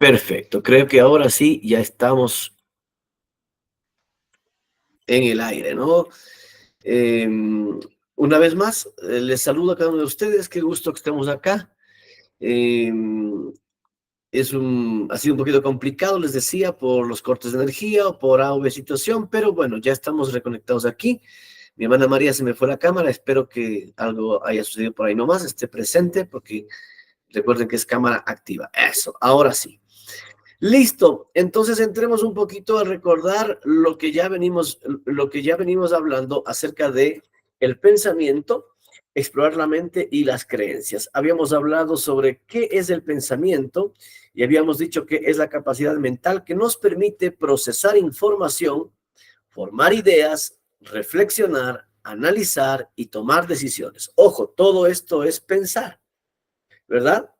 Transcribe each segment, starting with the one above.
Perfecto, creo que ahora sí ya estamos en el aire, ¿no? Una vez más, les saludo a cada uno de ustedes, qué gusto que estemos acá. Em, ha sido un poquito complicado, les decía, por los cortes de energía o por A o B situación, pero bueno, ya estamos reconectados aquí. Mi hermana María se me fue la cámara, espero que algo haya sucedido por ahí nomás, esté presente, porque recuerden que es cámara activa. Eso, ahora sí. Listo, entonces entremos un poquito a recordar lo que ya venimos hablando acerca de el pensamiento, explorar la mente y las creencias. Habíamos hablado sobre qué es el pensamiento y habíamos dicho que es la capacidad mental que nos permite procesar información, formar ideas, reflexionar, analizar y tomar decisiones. Ojo, todo esto es pensar, ¿verdad?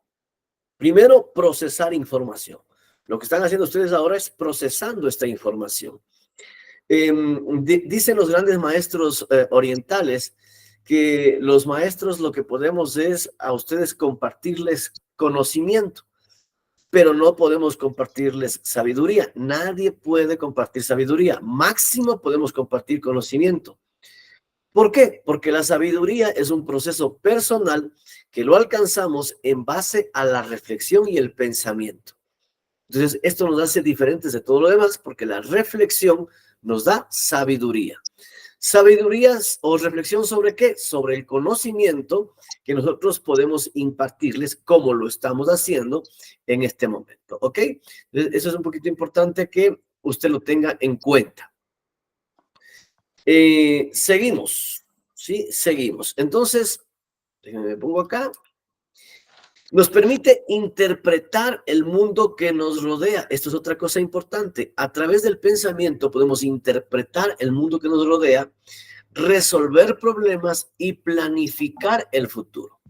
Primero, procesar información. Lo que están haciendo ustedes ahora es procesando esta información. Dicen los grandes maestros orientales que los maestros lo que podemos es a ustedes compartirles conocimiento, pero no podemos compartirles sabiduría. Nadie puede compartir sabiduría. Máximo podemos compartir conocimiento. ¿Por qué? Porque la sabiduría es un proceso personal que lo alcanzamos en base a la reflexión y el pensamiento. Entonces, esto nos hace diferentes de todo lo demás porque la reflexión nos da sabiduría. Sabidurías o reflexión sobre qué? Sobre el conocimiento que nosotros podemos impartirles como lo estamos haciendo en este momento, ¿ok? Entonces, eso es un poquito importante que usted lo tenga en cuenta. Seguimos, ¿sí? Seguimos. Entonces, déjenme pongo acá. Nos permite interpretar el mundo que nos rodea. Esto es otra cosa importante. A través del pensamiento podemos interpretar el mundo que nos rodea, resolver problemas y planificar el futuro.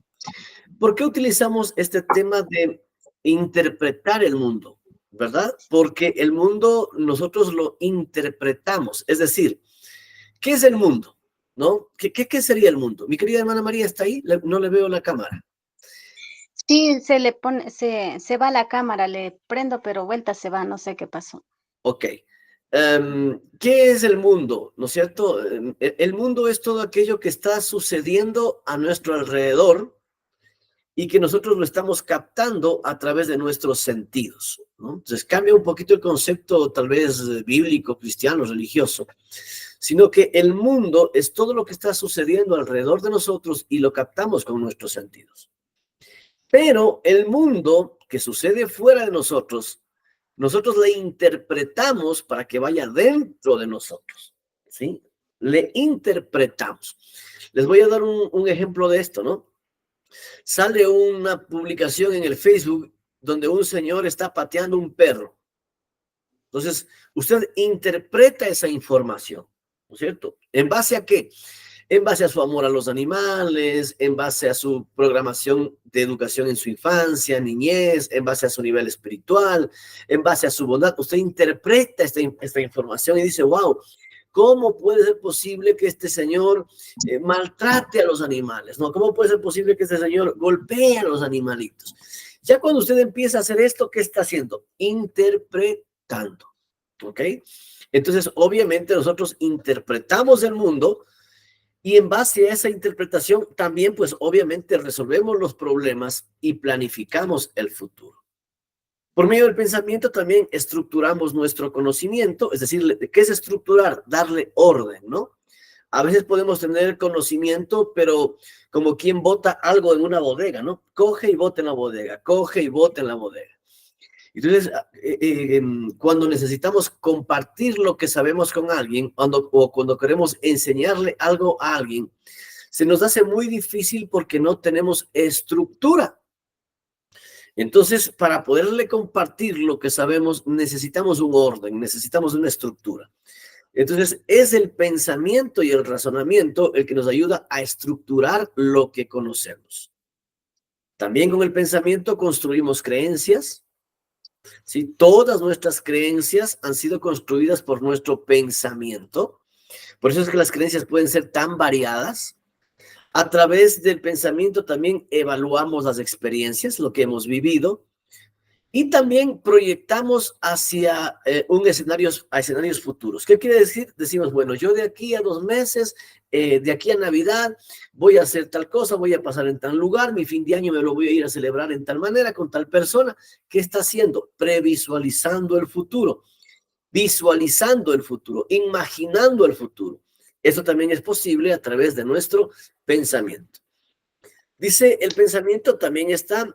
¿Por qué utilizamos este tema de interpretar el mundo? ¿Verdad? Porque el mundo nosotros lo interpretamos. Es decir, ¿qué es el mundo? ¿No? ¿Qué sería el mundo? Mi querida hermana María, ¿está ahí? No le veo la cámara. Sí, se le pone se va la cámara, le prendo, pero vuelta se va, no sé qué pasó. Ok. ¿Qué es el mundo? ¿No es cierto? El mundo es todo aquello que está sucediendo a nuestro alrededor y que nosotros lo estamos captando a través de nuestros sentidos, ¿no? Entonces cambia un poquito el concepto tal vez bíblico, cristiano, religioso, sino que el mundo es todo lo que está sucediendo alrededor de nosotros y lo captamos con nuestros sentidos. Pero el mundo que sucede fuera de nosotros le interpretamos para que vaya dentro de nosotros, ¿sí? Le interpretamos. Les voy a dar un ejemplo de esto, ¿no? Sale una publicación en el Facebook donde un señor está pateando un perro. Entonces, usted interpreta esa información, ¿no es cierto? ¿En base a qué? En base a su amor a los animales, en base a su programación de educación en su infancia, niñez, en base a su nivel espiritual, en base a su bondad. Usted interpreta esta información y dice, wow, ¿cómo puede ser posible que este señor maltrate a los animales? ¿No? ¿Cómo puede ser posible que este señor golpee a los animalitos? Ya cuando usted empieza a hacer esto, ¿qué está haciendo? Interpretando, ¿ok? Entonces, obviamente nosotros interpretamos el mundo y en base a esa interpretación también, pues obviamente resolvemos los problemas y planificamos el futuro. Por medio del pensamiento también estructuramos nuestro conocimiento, es decir, ¿qué es estructurar? Darle orden, ¿no? A veces podemos tener conocimiento, pero como quien bota algo en una bodega, ¿no? Coge y bota en la bodega, coge y bota en la bodega. Entonces, cuando necesitamos compartir lo que sabemos con alguien, o cuando queremos enseñarle algo a alguien, se nos hace muy difícil porque no tenemos estructura. Entonces, para poderle compartir lo que sabemos, necesitamos un orden, necesitamos una estructura. Entonces, es el pensamiento y el razonamiento el que nos ayuda a estructurar lo que conocemos. También con el pensamiento construimos creencias. ¿Sí? Todas nuestras creencias han sido construidas por nuestro pensamiento. Por eso es que las creencias pueden ser tan variadas. A través del pensamiento también evaluamos las experiencias, lo que hemos vivido. Y también proyectamos hacia escenarios futuros. ¿Qué quiere decir? Decimos, bueno, yo de aquí a 2 meses, de aquí a Navidad, voy a hacer tal cosa, voy a pasar en tal lugar, mi fin de año me lo voy a ir a celebrar en tal manera, con tal persona. ¿Qué está haciendo? Previsualizando el futuro, visualizando el futuro, imaginando el futuro. Eso también es posible a través de nuestro pensamiento. Dice, el pensamiento también está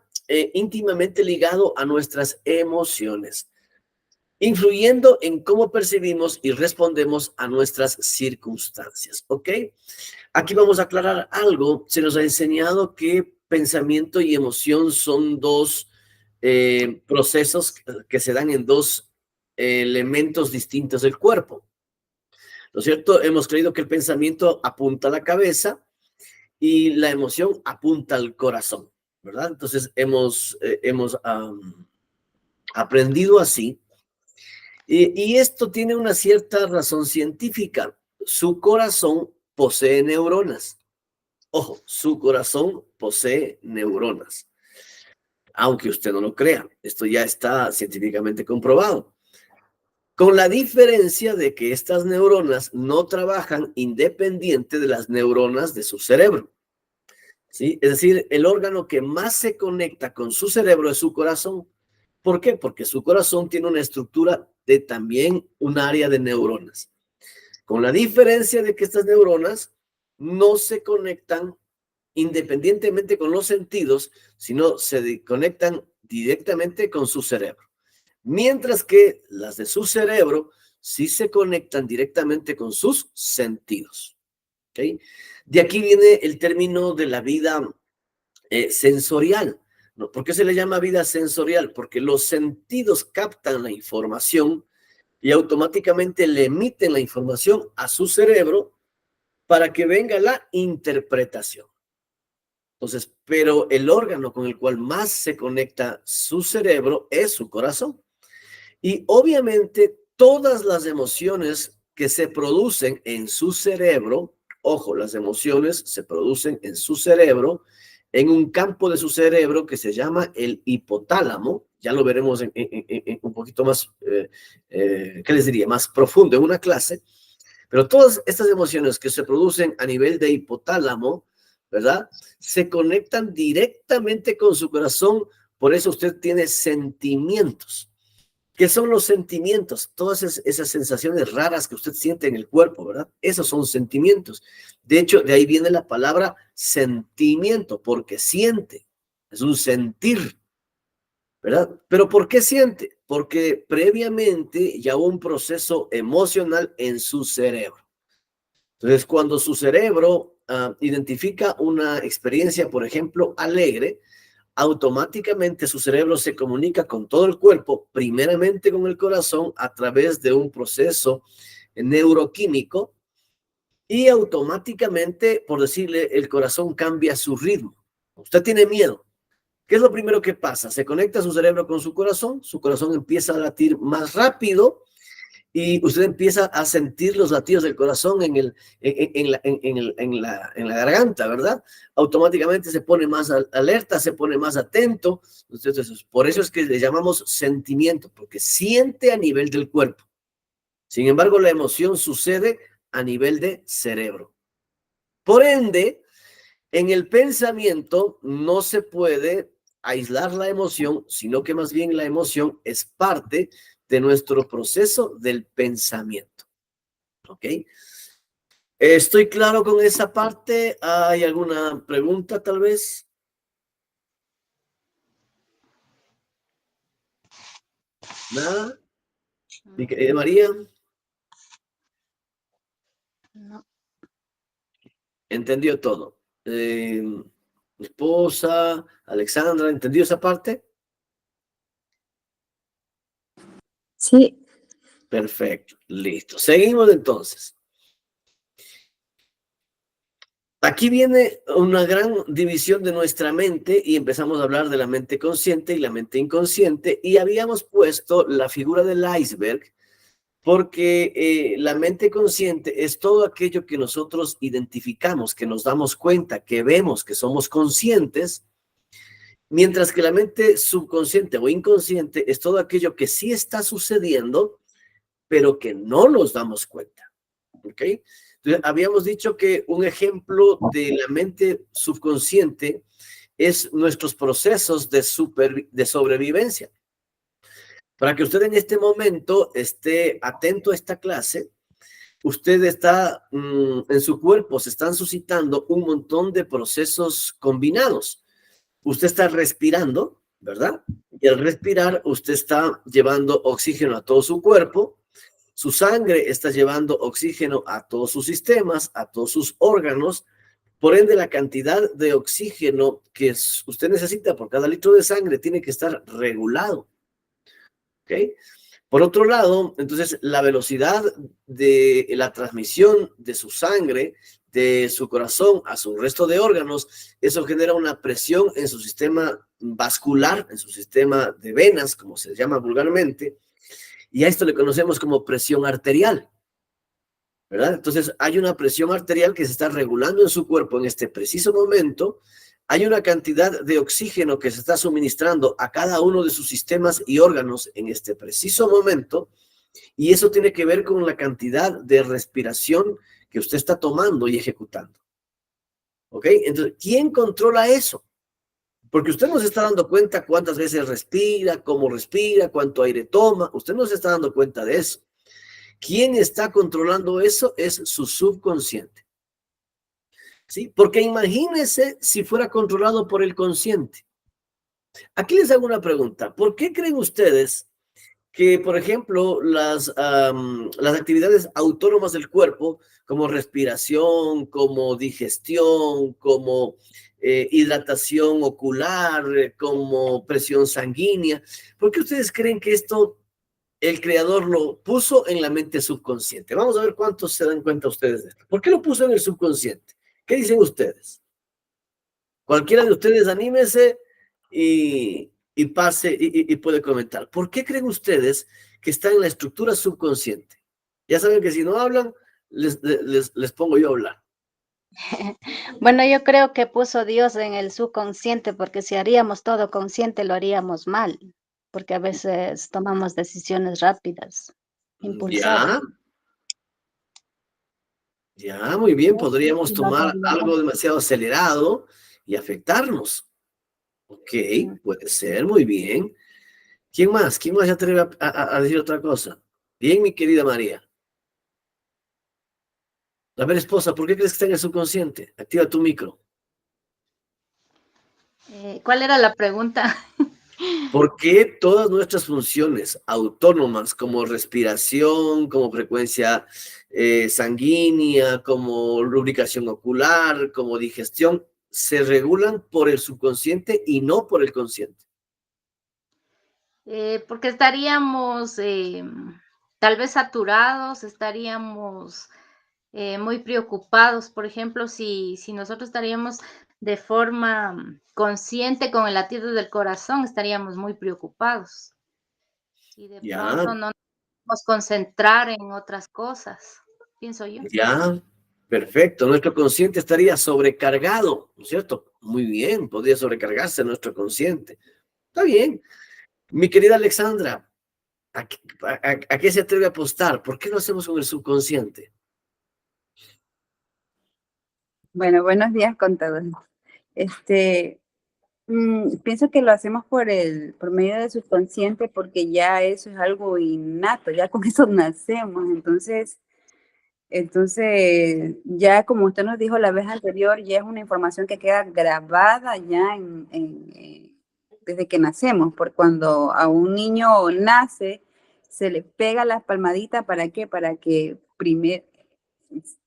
íntimamente ligado a nuestras emociones, influyendo en cómo percibimos y respondemos a nuestras circunstancias, ¿ok? Aquí vamos a aclarar algo. Se nos ha enseñado que pensamiento y emoción son dos procesos que se dan en dos elementos distintos del cuerpo, ¿no es cierto? Hemos creído que el pensamiento apunta a la cabeza y la emoción apunta al corazón, ¿verdad? Entonces hemos aprendido así. Y esto tiene una cierta razón científica. Su corazón posee neuronas. Ojo, su corazón posee neuronas. Aunque usted no lo crea, esto ya está científicamente comprobado. Con la diferencia de que estas neuronas no trabajan independiente de las neuronas de su cerebro. ¿Sí? Es decir, el órgano que más se conecta con su cerebro es su corazón. ¿Por qué? Porque su corazón tiene una estructura de también un área de neuronas. Con la diferencia de que estas neuronas no se conectan independientemente con los sentidos, sino se conectan directamente con su cerebro. Mientras que las de su cerebro sí se conectan directamente con sus sentidos. ¿Okay? De aquí viene el término de la vida sensorial. ¿No? ¿Por qué se le llama vida sensorial? Porque los sentidos captan la información y automáticamente le emiten la información a su cerebro para que venga la interpretación. Entonces, pero el órgano con el cual más se conecta su cerebro es su corazón. Y obviamente todas las emociones que se producen en su cerebro, ojo, las emociones se producen en su cerebro, en un campo de su cerebro que se llama el hipotálamo, ya lo veremos en un poquito más, ¿qué les diría? Más profundo en una clase, pero todas estas emociones que se producen a nivel de hipotálamo, ¿verdad? Se conectan directamente con su corazón, por eso usted tiene sentimientos. ¿Qué son los sentimientos? Todas esas sensaciones raras que usted siente en el cuerpo, ¿verdad? Esos son sentimientos. De hecho, de ahí viene la palabra sentimiento, porque siente. Es un sentir, ¿verdad? Pero ¿por qué siente? Porque previamente ya hubo un proceso emocional en su cerebro. Entonces, cuando su cerebro identifica una experiencia, por ejemplo, alegre, automáticamente su cerebro se comunica con todo el cuerpo, primeramente con el corazón a través de un proceso neuroquímico y automáticamente, por decirle, el corazón cambia su ritmo. Usted tiene miedo. ¿Qué es lo primero que pasa? Se conecta su cerebro con su corazón empieza a latir más rápido y usted empieza a sentir los latidos del corazón en la garganta, ¿verdad? Automáticamente se pone más alerta, se pone más atento. Entonces, por eso es que le llamamos sentimiento, porque siente a nivel del cuerpo. Sin embargo, la emoción sucede a nivel de cerebro. Por ende, en el pensamiento no se puede aislar la emoción, sino que más bien la emoción es parte de nuestro proceso del pensamiento. ¿Ok? ¿Estoy claro con esa parte? ¿Hay alguna pregunta tal vez? ¿Nada? María, No. ¿entendió todo? Mi esposa, Alexandra, ¿entendió esa parte? Sí. Perfecto, listo. Seguimos entonces. Aquí viene una gran división de nuestra mente y empezamos a hablar de la mente consciente y la mente inconsciente y habíamos puesto la figura del iceberg porque la mente consciente es todo aquello que nosotros identificamos, que nos damos cuenta, que vemos, que somos conscientes, Mientras que la mente subconsciente o inconsciente es todo aquello que sí está sucediendo, pero que no nos damos cuenta. ¿Ok? Entonces, habíamos dicho que un ejemplo de la mente subconsciente es nuestros procesos de sobrevivencia. Para que usted en este momento esté atento a esta clase, usted está en su cuerpo, se están suscitando un montón de procesos combinados. Usted está respirando, ¿verdad? Y al respirar, usted está llevando oxígeno a todo su cuerpo. Su sangre está llevando oxígeno a todos sus sistemas, a todos sus órganos. Por ende, la cantidad de oxígeno que usted necesita por cada litro de sangre tiene que estar regulado. ¿Ok? Por otro lado, entonces, la velocidad de la transmisión de su sangre, de su corazón a su resto de órganos, eso genera una presión en su sistema vascular, en su sistema de venas, como se llama vulgarmente, y a esto le conocemos como presión arterial, ¿verdad? Entonces, hay una presión arterial que se está regulando en su cuerpo en este preciso momento. Hay una cantidad de oxígeno que se está suministrando a cada uno de sus sistemas y órganos en este preciso momento, y eso tiene que ver con la cantidad de respiración que usted está tomando y ejecutando. ¿Ok? Entonces, ¿quién controla eso? Porque usted no se está dando cuenta cuántas veces respira, cómo respira, cuánto aire toma. Usted no se está dando cuenta de eso. ¿Quién está controlando eso? Es su subconsciente. ¿Sí? Porque imagínense si fuera controlado por el consciente. Aquí les hago una pregunta. ¿Por qué creen ustedes que, por ejemplo, las actividades autónomas del cuerpo, como respiración, como digestión, como hidratación ocular, como presión sanguínea, por qué ustedes creen que esto el creador lo puso en la mente subconsciente? Vamos a ver cuántos se dan cuenta ustedes de esto. ¿Por qué lo puso en el subconsciente? ¿Qué dicen ustedes? Cualquiera de ustedes anímese y pase y puede comentar. ¿Por qué creen ustedes que está en la estructura subconsciente? Ya saben que si no hablan, les pongo yo a hablar. Bueno, yo creo que puso Dios en el subconsciente, porque si haríamos todo consciente lo haríamos mal, porque a veces tomamos decisiones rápidas, impulsadas. Ya, muy bien. ¿No? Podríamos Y no tomar deberíamos. algo demasiado acelerado y afectarnos. Ok, Ujú. puede ser, muy bien. ¿Quién más? ¿Quién más se atreve a decir otra cosa? Bien, mi querida María. A ver, esposa, ¿por qué crees que está en el subconsciente? Activa tu micro. ¿Cuál era la pregunta? ¿Por qué todas nuestras funciones autónomas, como respiración, como frecuencia sanguínea, como lubricación ocular, como digestión, se regulan por el subconsciente y no por el consciente? Porque estaríamos tal vez saturados, estaríamos muy preocupados. Por ejemplo, si nosotros estaríamos de forma consciente con el latido del corazón, estaríamos muy preocupados y de Ya, pronto no nos podemos concentrar en otras cosas, pienso yo. ya, perfecto. Nuestro consciente estaría sobrecargado, ¿no es cierto? Muy bien, podría sobrecargarse nuestro consciente. Está bien. Mi querida Alexandra, ¿a qué se atreve a apostar? ¿Por qué lo hacemos con el subconsciente? Bueno, buenos días con todos. Este, Pienso que lo hacemos por medio del subconsciente porque ya eso es algo innato, ya con eso nacemos. Entonces, ya como usted nos dijo la vez anterior, ya es una información que queda grabada ya desde que nacemos, por cuando a un niño nace, se le pega las palmaditas, ¿para qué? Para que primero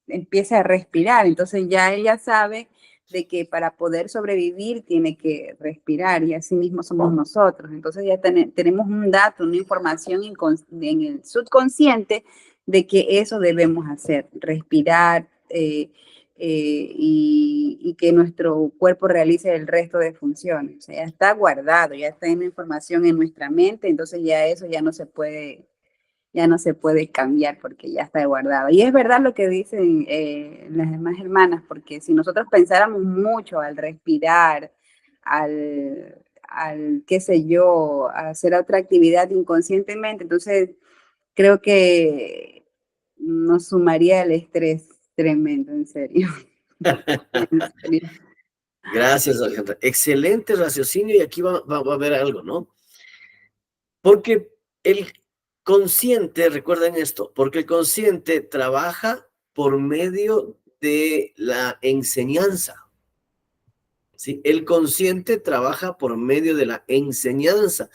empiece a respirar. Entonces ya ella sabe de que para poder sobrevivir tiene que respirar, y así mismo somos nosotros. Entonces ya tenemos un dato, una información en el subconsciente de que eso debemos hacer, respirar, y que nuestro cuerpo realice el resto de funciones. O sea, ya está guardado, ya está en la información en nuestra mente, entonces ya eso ya no se puede cambiar porque ya está guardado. Y es verdad lo que dicen las demás hermanas, porque si nosotros pensáramos mucho al respirar, qué sé yo, a hacer otra actividad inconscientemente. Entonces, creo que nos sumaría el estrés tremendo, en serio. En serio. Gracias, Alejandra. Excelente raciocinio y aquí va a haber algo, ¿no? Porque el consciente, recuerden esto, porque el consciente trabaja por medio de la enseñanza. ¿Sí? El consciente trabaja por medio de la enseñanza.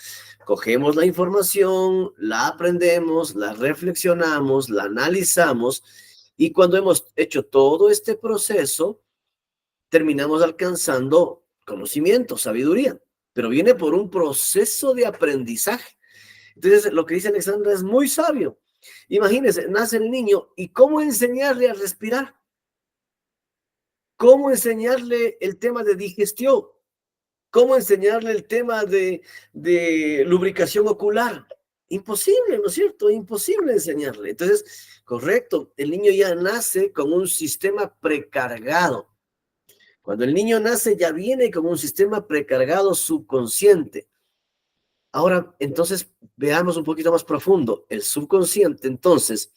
Cogemos la información, la aprendemos, la reflexionamos, la analizamos y cuando hemos hecho todo este proceso, terminamos alcanzando conocimiento, sabiduría, pero viene por un proceso de aprendizaje. Entonces, lo que dice Alexandra es muy sabio. Imagínense, nace el niño y cómo enseñarle a respirar, cómo enseñarle el tema de digestión, cómo enseñarle el tema de lubricación ocular. Imposible, ¿no es cierto? Imposible enseñarle. Entonces, correcto, el niño ya nace con un sistema precargado. Cuando el niño nace ya viene con un sistema precargado subconsciente. Ahora, entonces, veamos un poquito más profundo. El subconsciente, entonces,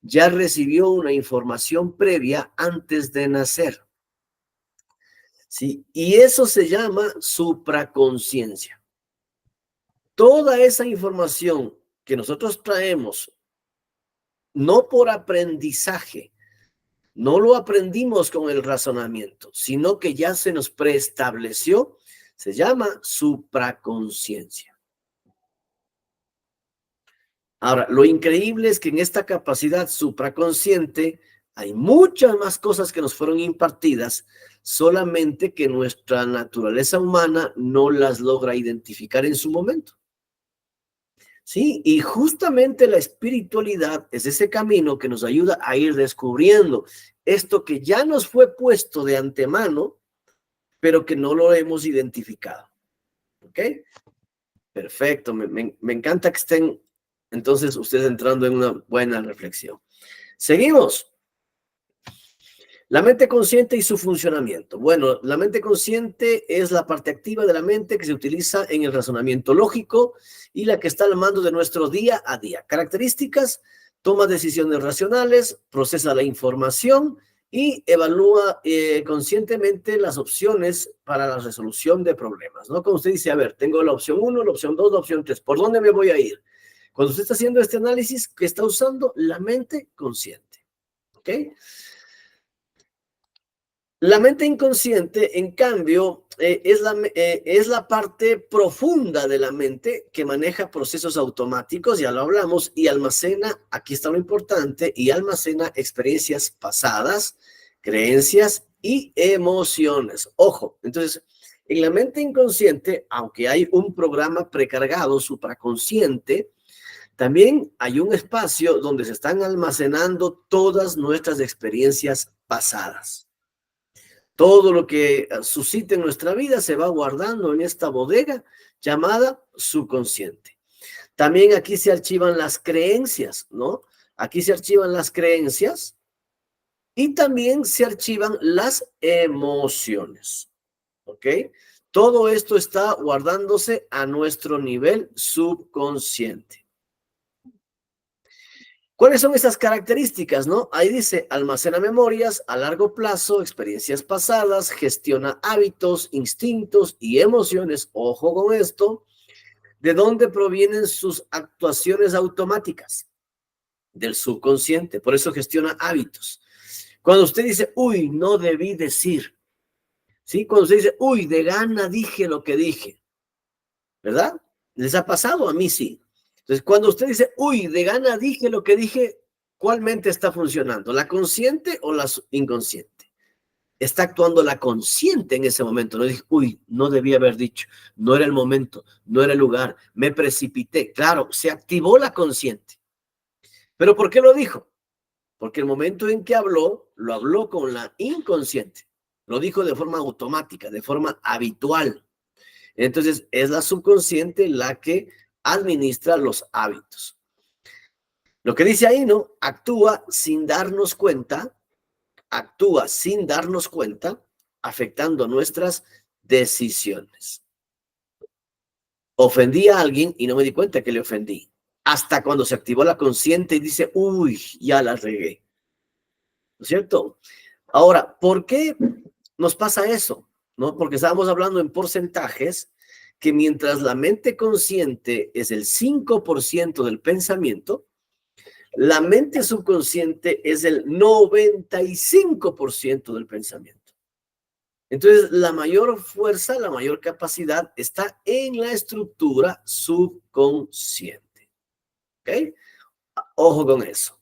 ya recibió una información previa antes de nacer. ¿Sí? Y eso se llama supraconciencia. Toda esa información que nosotros traemos, no por aprendizaje, no lo aprendimos con el razonamiento, sino que ya se nos preestableció, se llama supraconciencia. Ahora, lo increíble es que en esta capacidad supraconsciente hay muchas más cosas que nos fueron impartidas, solamente que nuestra naturaleza humana no las logra identificar en su momento. Sí, y justamente la espiritualidad es ese camino que nos ayuda a ir descubriendo esto que ya nos fue puesto de antemano, pero que no lo hemos identificado. ¿Ok? Perfecto, me encanta que estén entonces ustedes entrando en una buena reflexión. Seguimos. La mente consciente y su funcionamiento. Bueno, la mente consciente es la parte activa de la mente que se utiliza en el razonamiento lógico y la que está al mando de nuestro día a día. Características: toma decisiones racionales, procesa la información y evalúa conscientemente las opciones para la resolución de problemas, ¿no? Como usted dice, a ver, tengo la opción 1, la opción 2, la opción 3, ¿por dónde me voy a ir? Cuando usted está haciendo este análisis, que está usando la mente consciente, ¿ok? La mente inconsciente, en cambio, es la parte profunda de la mente que maneja procesos automáticos, ya lo hablamos, y almacena, aquí está lo importante, y almacena experiencias pasadas, creencias y emociones. Ojo, entonces, en la mente inconsciente, aunque hay un programa precargado, supraconsciente, también hay un espacio donde se están almacenando todas nuestras experiencias pasadas. Todo lo que suscite en nuestra vida se va guardando en esta bodega llamada subconsciente. También aquí se archivan las creencias, ¿no? Aquí se archivan las creencias y también se archivan las emociones, ¿ok? Todo esto está guardándose a nuestro nivel subconsciente. ¿Cuáles son esas características, no? Ahí dice, almacena memorias a largo plazo, experiencias pasadas, gestiona hábitos, instintos y emociones. Ojo con esto. ¿De dónde provienen sus actuaciones automáticas? Del subconsciente. Por eso gestiona hábitos. Cuando usted dice, uy, no debí decir. ¿Sí? Cuando usted dice, uy, de gana dije lo que dije. ¿Verdad? ¿Les ha pasado? A mí sí. Entonces, cuando usted dice, uy, de gana dije lo que dije, ¿cuál mente está funcionando? ¿La consciente o la inconsciente? Está actuando la consciente en ese momento. No dije, uy, no debía haber dicho, no era el momento, no era el lugar, me precipité. Claro, se activó la consciente. ¿Pero por qué lo dijo? Porque el momento en que habló, lo habló con la inconsciente. Lo dijo de forma automática, de forma habitual. Entonces, es la subconsciente la que administra los hábitos. Lo que dice ahí, ¿no? Actúa sin darnos cuenta, afectando nuestras decisiones. ofendí a alguien y no me di cuenta que le ofendí. Hasta cuando se activó la consciente y dice, uy, ya la regué. ¿No es cierto? Ahora, ¿por qué nos pasa eso? ¿No? Porque estábamos hablando en porcentajes que mientras la mente consciente es el 5% del pensamiento, la mente subconsciente es el 95% del pensamiento. Entonces, la mayor fuerza, la mayor capacidad está en la estructura subconsciente. ¿Ok? Ojo con eso.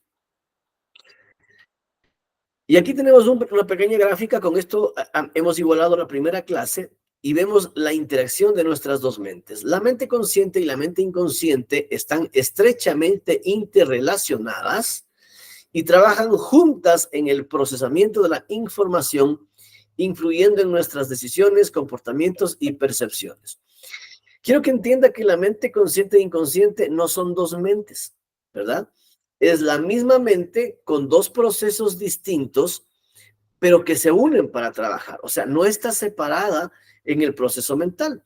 Y aquí tenemos una pequeña gráfica. Con esto hemos igualado la primera clase y vemos la interacción de nuestras dos mentes. La mente consciente y la mente inconsciente están estrechamente interrelacionadas y trabajan juntas en el procesamiento de la información, influyendo en nuestras decisiones, comportamientos y percepciones. Quiero que entienda que la mente consciente e inconsciente no son dos mentes, ¿verdad? Es la misma mente con dos procesos distintos, pero que se unen para trabajar. O sea, no está separada en el proceso mental.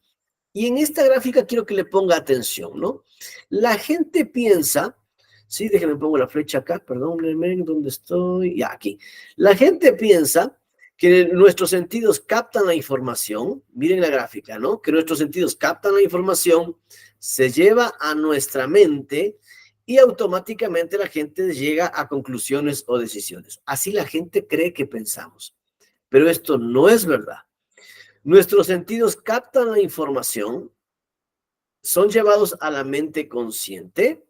Y en esta gráfica quiero que le ponga atención, ¿no? La gente piensa, sí, déjenme pongo la flecha acá, perdónenme, ¿dónde estoy? Ya, aquí. La gente piensa que nuestros sentidos captan la información, miren la gráfica, ¿no? Que nuestros sentidos captan la información, se lleva a nuestra mente y automáticamente la gente llega a conclusiones o decisiones. Así la gente cree que pensamos, pero esto no es verdad. Nuestros sentidos captan la información, son llevados a la mente consciente,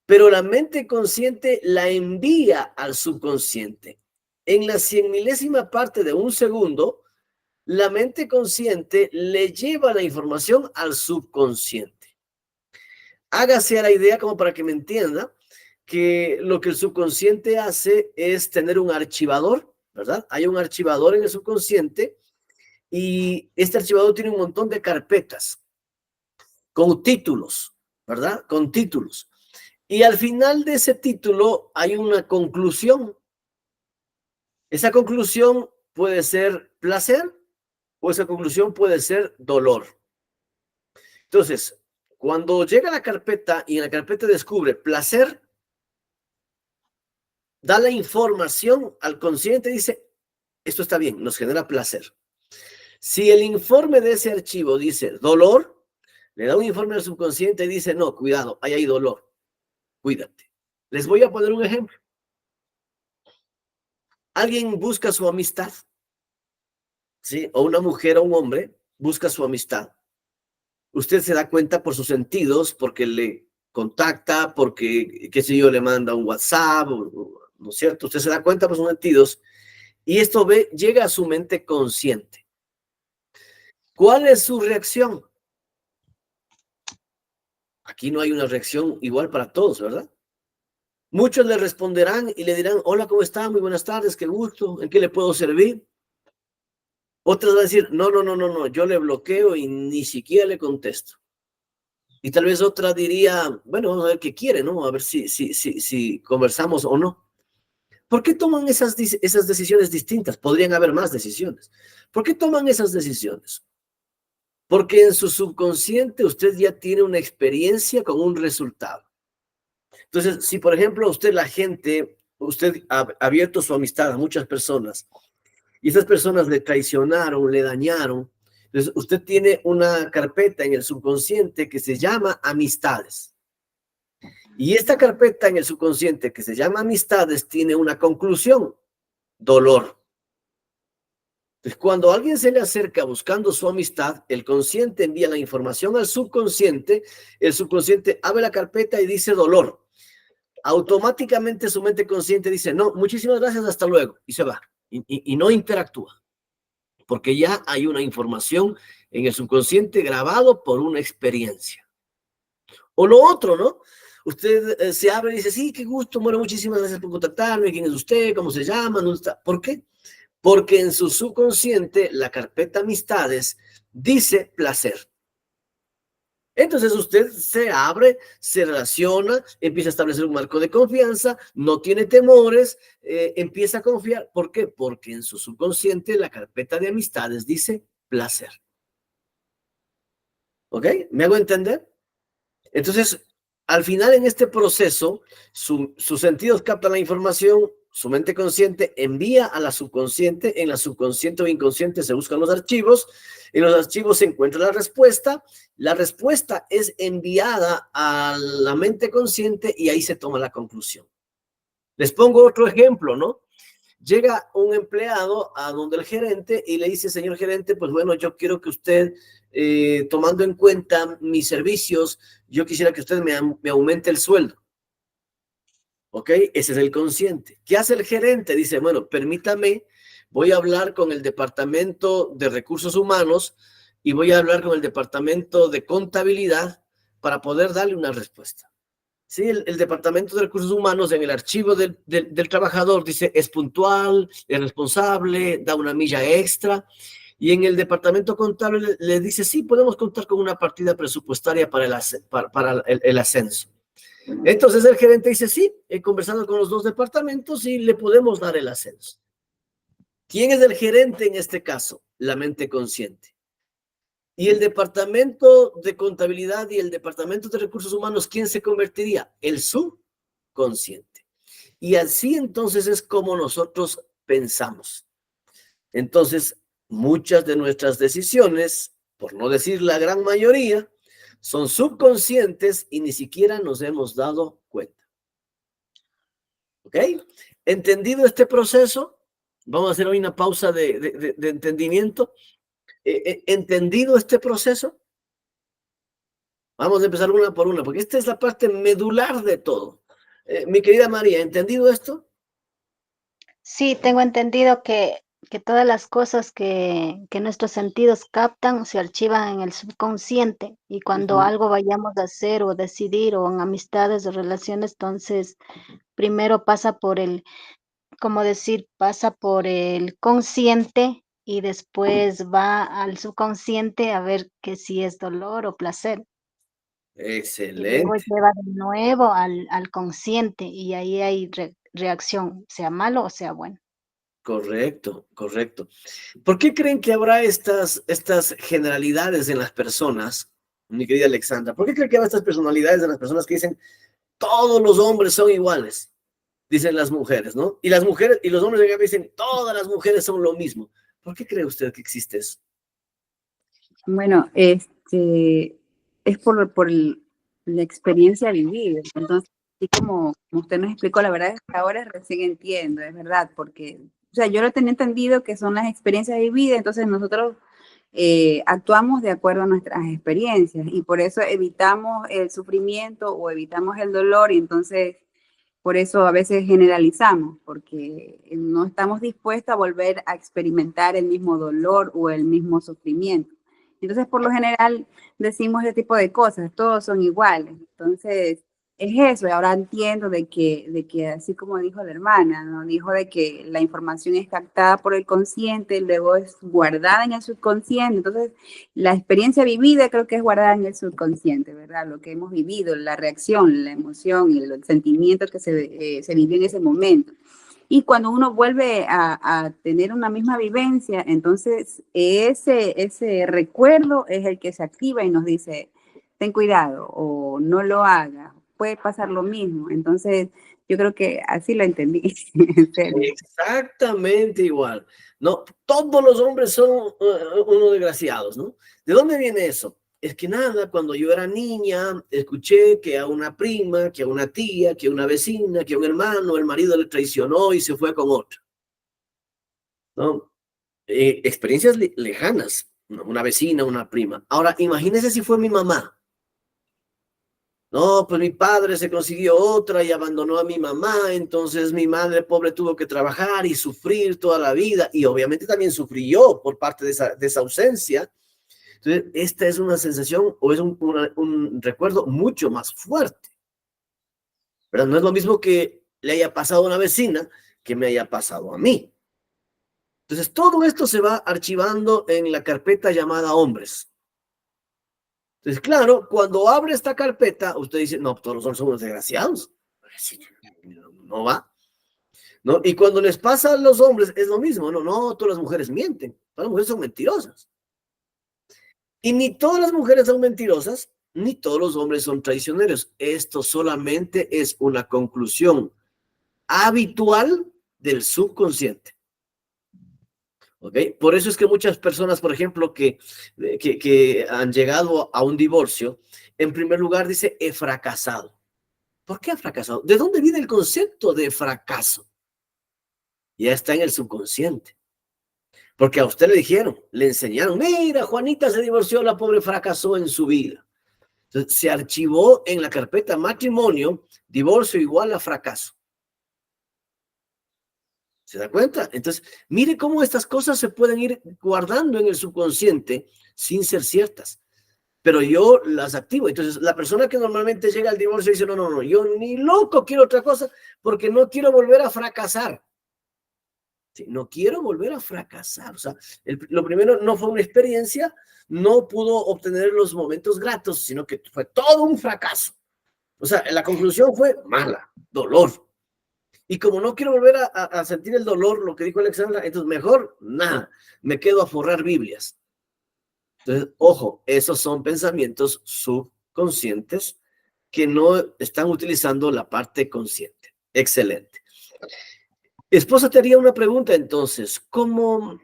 pero la mente consciente la envía al subconsciente. En la 100.000ª parte de un segundo, la mente consciente le lleva la información al subconsciente. Hágase a la idea, como para que me entienda, que lo que el subconsciente hace es tener un archivador, ¿verdad? Hay un archivador en el subconsciente y este archivador tiene un montón de carpetas con títulos, ¿verdad? Con títulos. Y al final de ese título hay una conclusión. Esa conclusión puede ser placer o esa conclusión puede ser dolor. Entonces, cuando llega a la carpeta y en la carpeta descubre placer, da la información al consciente y dice, esto está bien, nos genera placer. Si el informe de ese archivo dice dolor, le da un informe al subconsciente y dice, no, cuidado, ahí hay dolor, cuídate. Les voy a poner un ejemplo. Alguien busca su amistad, ¿sí? O una mujer o un hombre busca su amistad. Usted se da cuenta por sus sentidos, porque le contacta, porque, qué sé yo, le manda un WhatsApp, ¿no es cierto? Usted se da cuenta por sus sentidos y esto llega a su mente consciente. ¿Cuál es su reacción? Aquí no hay una reacción igual para todos, ¿verdad? Muchos le responderán y le dirán, hola, ¿cómo está? Muy buenas tardes, qué gusto, ¿en qué le puedo servir? Otros van a decir, no, yo le bloqueo y ni siquiera le contesto. Y tal vez otra diría, bueno, vamos a ver qué quiere, ¿no? A ver si conversamos o no. ¿Por qué toman esas decisiones distintas? Podrían haber más decisiones. ¿Por qué toman esas decisiones? Porque en su subconsciente usted ya tiene una experiencia con un resultado. Entonces, si por ejemplo usted ha abierto su amistad a muchas personas y esas personas le traicionaron, le dañaron, entonces usted tiene una carpeta en el subconsciente que se llama amistades. Y esta carpeta en el subconsciente que se llama amistades tiene una conclusión, dolor. Entonces, cuando alguien se le acerca buscando su amistad, el consciente envía la información al subconsciente, el subconsciente abre la carpeta y dice dolor. Automáticamente su mente consciente dice, no, muchísimas gracias, hasta luego, y se va, y no interactúa, porque ya hay una información en el subconsciente grabado por una experiencia. O lo otro, ¿no? Usted se abre y dice, sí, qué gusto, bueno, muchísimas gracias por contactarme, ¿quién es usted? ¿Cómo se llama? ¿Dónde está? ¿Por qué? Porque en su subconsciente la carpeta amistades dice placer. Entonces usted se abre, se relaciona, empieza a establecer un marco de confianza, no tiene temores, empieza a confiar. ¿Por qué? Porque en su subconsciente la carpeta de amistades dice placer. ¿Ok? ¿Me hago entender? Entonces, al final en este proceso, sus sentidos captan la información, su mente consciente envía a la subconsciente, en la subconsciente o inconsciente se buscan los archivos, en los archivos se encuentra la respuesta es enviada a la mente consciente y ahí se toma la conclusión. Les pongo otro ejemplo, ¿no? Llega un empleado a donde el gerente y le dice, señor gerente, pues bueno, yo quiero que usted, tomando en cuenta mis servicios, yo quisiera que usted me aumente el sueldo. ¿Ok? Ese es el consciente. ¿Qué hace el gerente? Dice, bueno, permítame, voy a hablar con el departamento de recursos humanos y voy a hablar con el departamento de contabilidad para poder darle una respuesta. Sí, el Departamento de Recursos Humanos en el archivo del trabajador dice es puntual, es responsable, da una milla extra. Y en el departamento contable le dice sí, podemos contar con una partida presupuestaria para el ascenso. Entonces el gerente dice sí, he conversado con los dos departamentos y le podemos dar el ascenso. ¿Quién es el gerente en este caso? La mente consciente. Y el departamento de contabilidad y el departamento de recursos humanos, ¿quién se convertiría? El subconsciente. Y así entonces es como nosotros pensamos. Entonces, muchas de nuestras decisiones, por no decir la gran mayoría, son subconscientes y ni siquiera nos hemos dado cuenta. ¿Ok? ¿Entendido este proceso? Vamos a hacer hoy una pausa de entendimiento. ¿Entendido este proceso? Vamos a empezar una por una, porque esta es la parte medular de todo. Mi querida María, ¿entendido esto? Sí, tengo entendido que todas las cosas que nuestros sentidos captan se archivan en el subconsciente y cuando algo vayamos a hacer o decidir o en amistades o relaciones, entonces primero pasa por como decir, pasa por el consciente y después va al subconsciente a ver que si es dolor o placer. Y luego Excelente. lleva de nuevo al consciente y ahí hay reacción, sea malo o sea bueno. Correcto, correcto. ¿Por qué creen que habrá estas generalidades en las personas, mi querida Alexandra? ¿Por qué creen que habrá estas personalidades en las personas que dicen todos los hombres son iguales? Dicen las mujeres, ¿no? Y las mujeres y los hombres dicen todas las mujeres son lo mismo. ¿Por qué cree usted que existe eso? Bueno, es la experiencia vivida. Entonces, así como usted nos explicó, la verdad es que ahora recién entiendo, es verdad, porque, o sea, yo lo tenía entendido que son las experiencias vividas, entonces nosotros actuamos de acuerdo a nuestras experiencias y por eso evitamos el sufrimiento o evitamos el dolor y entonces por eso a veces generalizamos, porque no estamos dispuestos a volver a experimentar el mismo dolor o el mismo sufrimiento. Entonces, por lo general, decimos ese tipo de cosas, todos son iguales. Entonces, es eso. Y ahora entiendo de que así como dijo la hermana, ¿no? Dijo de que la información es captada por el consciente, luego es guardada en el subconsciente. Entonces, la experiencia vivida creo que es guardada en el subconsciente, ¿verdad? Lo que hemos vivido, la reacción, la emoción, el sentimiento que se vivió en ese momento. Y cuando uno vuelve a tener una misma vivencia, entonces ese recuerdo es el que se activa y nos dice, ten cuidado o no lo hagas, puede pasar lo mismo. Entonces, yo creo que así lo entendí. En serio. Exactamente igual. No, todos los hombres son unos desgraciados, ¿no? ¿De dónde viene eso? Es que nada, cuando yo era niña, escuché que a una prima, que a una tía, que a una vecina, que a un hermano, el marido le traicionó y se fue con otro, ¿no? Experiencias lejanas, ¿no? Una vecina, una prima. Ahora, imagínese si fue mi mamá. No, pues mi padre se consiguió otra y abandonó a mi mamá, entonces mi madre pobre tuvo que trabajar y sufrir toda la vida y obviamente también sufrí yo por parte de esa ausencia. Entonces, esta es una sensación o es un recuerdo mucho más fuerte, ¿verdad? No es lo mismo que le haya pasado a una vecina que me haya pasado a mí. Entonces, todo esto se va archivando en la carpeta llamada hombres. Entonces, claro, cuando abre esta carpeta, usted dice, no, todos los hombres son unos desgraciados. No va, ¿no? Y cuando les pasa a los hombres, es lo mismo, no, todas las mujeres mienten, todas las mujeres son mentirosas. Y ni todas las mujeres son mentirosas, ni todos los hombres son traicioneros. Esto solamente es una conclusión habitual del subconsciente. ¿Ok? Por eso es que muchas personas, por ejemplo, que han llegado a un divorcio, en primer lugar dice, he fracasado. ¿Por qué ha fracasado? ¿De dónde viene el concepto de fracaso? Ya está en el subconsciente. Porque a usted le dijeron, le enseñaron, mira, Juanita se divorció, la pobre fracasó en su vida. Entonces, se archivó en la carpeta matrimonio, divorcio igual a fracaso. ¿Se da cuenta? Entonces, mire cómo estas cosas se pueden ir guardando en el subconsciente sin ser ciertas. Pero yo las activo. Entonces, la persona que normalmente llega al divorcio dice, no, yo ni loco quiero otra cosa porque no quiero volver a fracasar. Sí, no quiero volver a fracasar. O sea, lo primero no fue una experiencia, no pudo obtener los momentos gratos, sino que fue todo un fracaso. O sea, la conclusión fue mala, dolor. Y como no quiero volver a sentir el dolor, lo que dijo Alexandra, entonces mejor nada, me quedo a forrar Biblias. Entonces, ojo, esos son pensamientos subconscientes que no están utilizando la parte consciente. Excelente. Esposa, te haría una pregunta entonces. ¿Cómo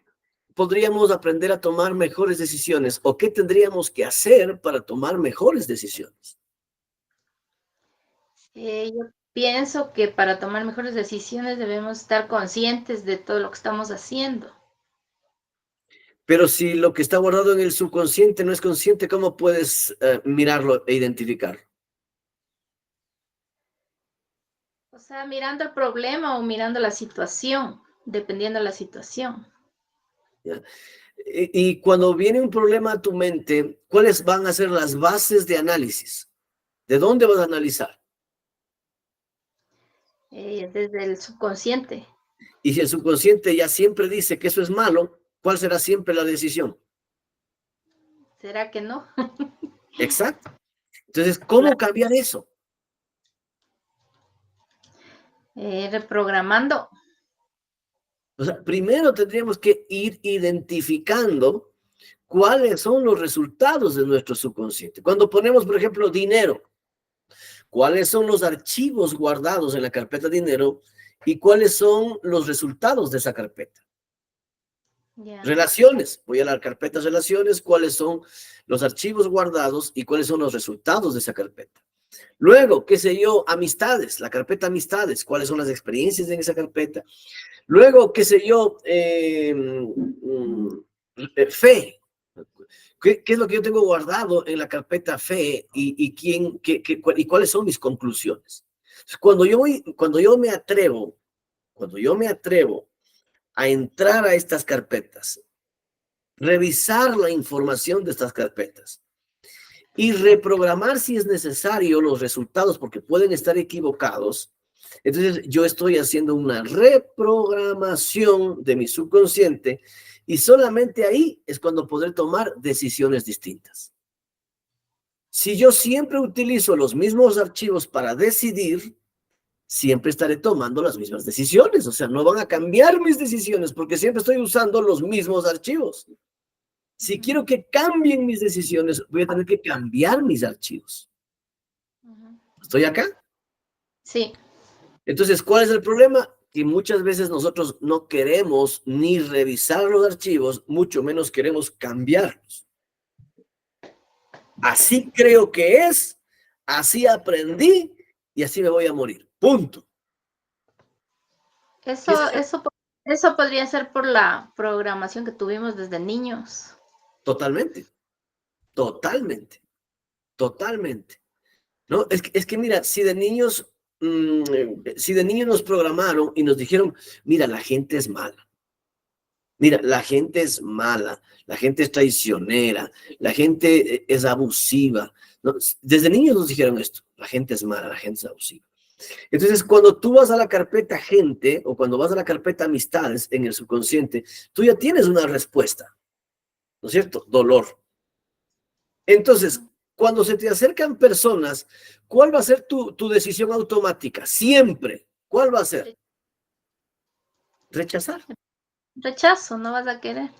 podríamos aprender a tomar mejores decisiones? ¿O qué tendríamos que hacer para tomar mejores decisiones? Yo pienso que para tomar mejores decisiones debemos estar conscientes de todo lo que estamos haciendo. Pero si lo que está guardado en el subconsciente no es consciente, ¿cómo puedes mirarlo e identificarlo? O sea, mirando el problema o mirando la situación, dependiendo de la situación. ¿Ya? Y cuando viene un problema a tu mente, ¿cuáles van a ser las bases de análisis? ¿De dónde vas a analizar? Desde el subconsciente. Y si el subconsciente ya siempre dice que eso es malo, ¿cuál será siempre la decisión? ¿Será que no? Exacto. Entonces, ¿cómo cambiar eso? Reprogramando. O sea, primero tendríamos que ir identificando cuáles son los resultados de nuestro subconsciente. Cuando ponemos, por ejemplo, dinero, ¿cuáles son los archivos guardados en la carpeta dinero y cuáles son los resultados de esa carpeta? Yeah. Relaciones, voy a la carpeta relaciones, cuáles son los archivos guardados y cuáles son los resultados de esa carpeta. Luego, qué sé yo, amistades, la carpeta amistades, cuáles son las experiencias en esa carpeta. Luego, qué sé yo, fe. ¿Qué es lo que yo tengo guardado en la carpeta fe y cuáles son mis conclusiones? Cuando yo me atrevo a entrar a estas carpetas, revisar la información de estas carpetas y reprogramar si es necesario los resultados porque pueden estar equivocados, entonces yo estoy haciendo una reprogramación de mi subconsciente y solamente ahí es cuando podré tomar decisiones distintas. Si yo siempre utilizo los mismos archivos para decidir, siempre estaré tomando las mismas decisiones. O sea, no van a cambiar mis decisiones porque siempre estoy usando los mismos archivos. Si quiero que cambien mis decisiones, voy a tener que cambiar mis archivos. ¿Estoy acá? Sí. Entonces, ¿cuál es el problema? Que muchas veces nosotros no queremos ni revisar los archivos, mucho menos queremos cambiarlos. Así creo que es, así aprendí y así me voy a morir. Punto. Eso podría ser por la programación que tuvimos desde niños. Totalmente. ¿No? Es que mira, si de niños nos programaron y nos dijeron, mira, la gente es mala. Mira, la gente es mala, la gente es traicionera, la gente es abusiva. ¿No? Desde niños nos dijeron esto, la gente es mala, la gente es abusiva. Entonces, cuando tú vas a la carpeta gente o cuando vas a la carpeta amistades en el subconsciente, tú ya tienes una respuesta, ¿no es cierto? Dolor. Entonces, cuando se te acercan personas, ¿cuál va a ser tu decisión automática? Siempre. ¿Cuál va a ser? Rechazar. Rechazo, no vas a querer.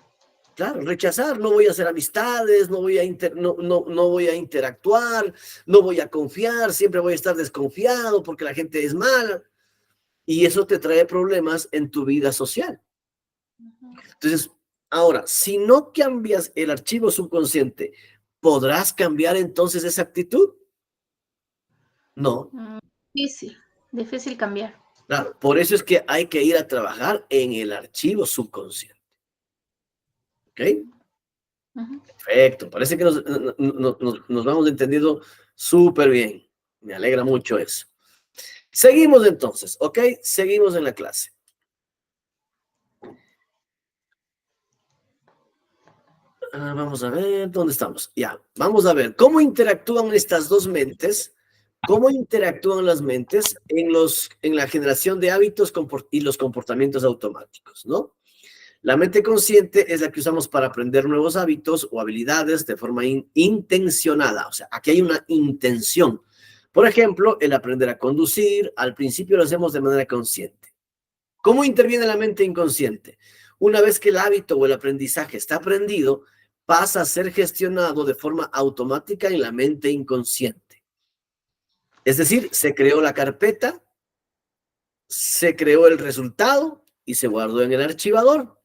Claro, rechazar, no voy a hacer amistades, no voy a, no voy a interactuar, no voy a confiar, siempre voy a estar desconfiado porque la gente es mala. Y eso te trae problemas en tu vida social. Entonces, ahora, si no cambias el archivo subconsciente, ¿podrás cambiar entonces esa actitud? No. Difícil cambiar. Claro, por eso es que hay que ir a trabajar en el archivo subconsciente. ¿Ok? Perfecto. Parece que nos vamos entendiendo súper bien. Me alegra mucho eso. Seguimos entonces, ¿ok? Seguimos en la clase. Vamos a ver, ¿dónde estamos? Ya, vamos a ver, ¿cómo interactúan estas dos mentes? ¿Cómo interactúan las mentes en la generación de hábitos y los comportamientos automáticos, ¿no? La mente consciente es la que usamos para aprender nuevos hábitos o habilidades de forma intencionada. O sea, aquí hay una intención. Por ejemplo, el aprender a conducir, al principio lo hacemos de manera consciente. ¿Cómo interviene la mente inconsciente? Una vez que el hábito o el aprendizaje está aprendido, pasa a ser gestionado de forma automática en la mente inconsciente. Es decir, se creó la carpeta, se creó el resultado y se guardó en el archivador.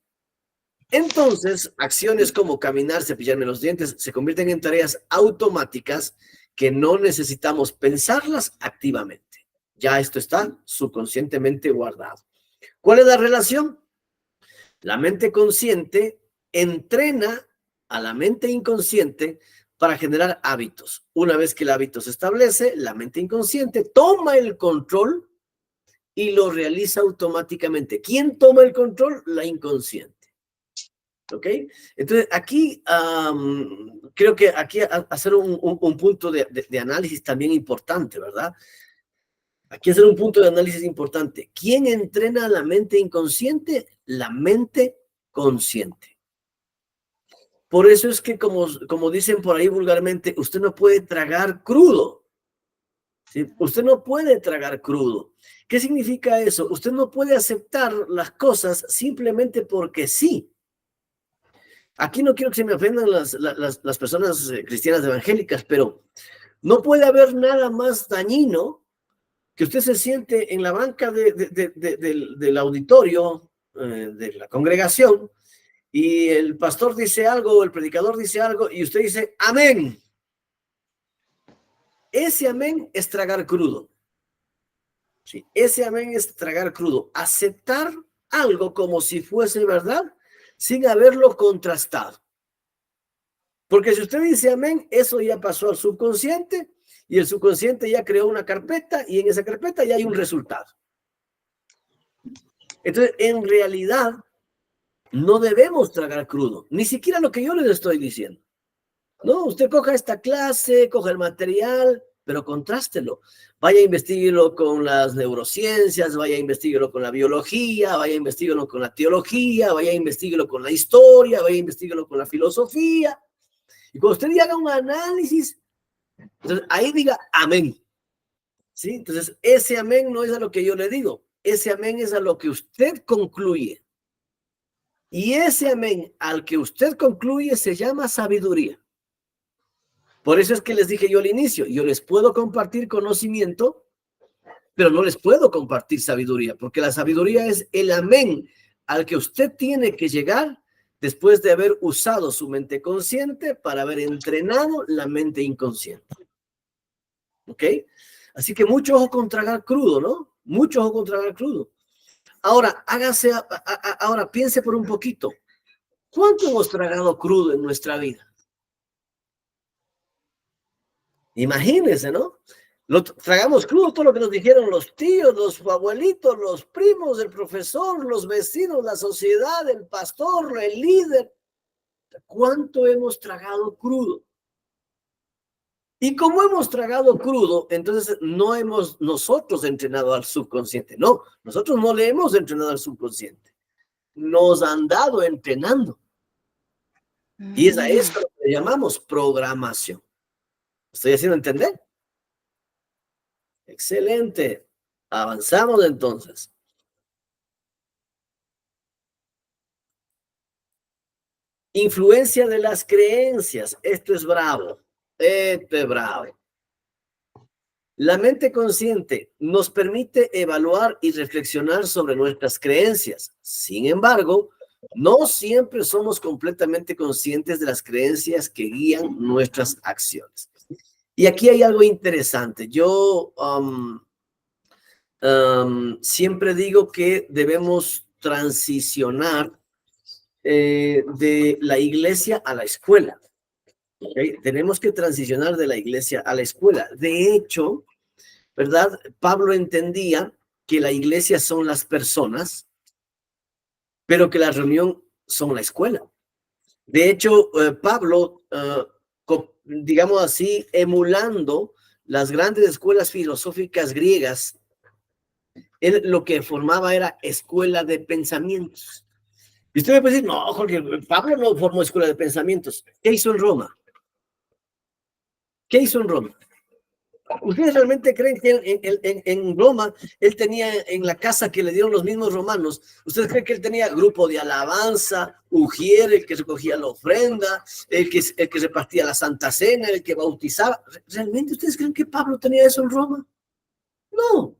Entonces, acciones como caminar, cepillarme los dientes, se convierten en tareas automáticas que no necesitamos pensarlas activamente. Ya esto está subconscientemente guardado. ¿Cuál es la relación? La mente consciente entrena a la mente inconsciente para generar hábitos. Una vez que el hábito se establece, la mente inconsciente toma el control y lo realiza automáticamente. ¿Quién toma el control? La inconsciente. ¿Ok? Entonces, aquí creo que aquí hacer un punto de análisis también importante, ¿verdad? Aquí hacer un punto de análisis importante. ¿Quién entrena a la mente inconsciente? La mente consciente. Por eso es que, como dicen por ahí vulgarmente, usted no puede tragar crudo. ¿Sí? Usted no puede tragar crudo. ¿Qué significa eso? Usted no puede aceptar las cosas simplemente porque sí. Aquí no quiero que se me ofendan las personas cristianas evangélicas, pero no puede haber nada más dañino que usted se siente en la banca del auditorio, de la congregación, y el pastor dice algo, el predicador dice algo, y usted dice, amén. Ese amén es tragar crudo. Sí, ese amén es tragar crudo. Aceptar algo como si fuese verdad sin haberlo contrastado. Porque si usted dice amén, eso ya pasó al subconsciente y el subconsciente ya creó una carpeta y en esa carpeta ya hay un resultado. Entonces, en realidad, no debemos tragar crudo, ni siquiera lo que yo les estoy diciendo. No, usted coja esta clase, coja el material, pero contrástelo. Vaya a investigarlo con las neurociencias, vaya a investigarlo con la biología, vaya a investigarlo con la teología, vaya a investigarlo con la historia, vaya a investigarlo con la filosofía. Y cuando usted haga un análisis, entonces ahí diga amén. ¿Sí? Entonces, ese amén no es a lo que yo le digo, ese amén es a lo que usted concluye. Y ese amén al que usted concluye se llama sabiduría. Por eso es que les dije yo al inicio, yo les puedo compartir conocimiento, pero no les puedo compartir sabiduría, porque la sabiduría es el amén al que usted tiene que llegar después de haber usado su mente consciente para haber entrenado la mente inconsciente. ¿Ok? Así que mucho ojo con tragar crudo, ¿no? Mucho ojo con tragar crudo. Ahora, ahora piense por un poquito. ¿Cuánto hemos tragado crudo en nuestra vida? Imagínense, ¿no? Tragamos crudo todo lo que nos dijeron los tíos, los abuelitos, los primos, el profesor, los vecinos, la sociedad, el pastor, el líder. ¿Cuánto hemos tragado crudo? Y como hemos tragado crudo, entonces no hemos nosotros entrenado al subconsciente. No, nosotros no le hemos entrenado al subconsciente. Nos han dado entrenando. Y es a eso lo que llamamos programación. ¿Estoy haciendo entender? Excelente. Avanzamos entonces. Influencia de las creencias. Esto es bravo. Esto es bravo. La mente consciente nos permite evaluar y reflexionar sobre nuestras creencias. Sin embargo, no siempre somos completamente conscientes de las creencias que guían nuestras acciones. Y aquí hay algo interesante. Yo siempre digo que debemos transicionar de la iglesia a la escuela. ¿Okay? Tenemos que transicionar de la iglesia a la escuela. De hecho, ¿verdad? Pablo entendía que la iglesia son las personas, pero que la reunión son la escuela. De hecho, Pablo, digamos así, emulando las grandes escuelas filosóficas griegas, él lo que formaba era escuela de pensamientos. Y usted me puede decir, no, Jorge, Pablo no formó escuela de pensamientos. ¿Qué hizo en Roma? ¿Qué hizo en Roma? ¿Ustedes realmente creen que en Roma él tenía en la casa que le dieron los mismos romanos? ¿Ustedes creen que él tenía grupo de alabanza, ujier, el que recogía la ofrenda, el que repartía la Santa Cena, el que bautizaba? ¿Realmente ustedes creen que Pablo tenía eso en Roma? No.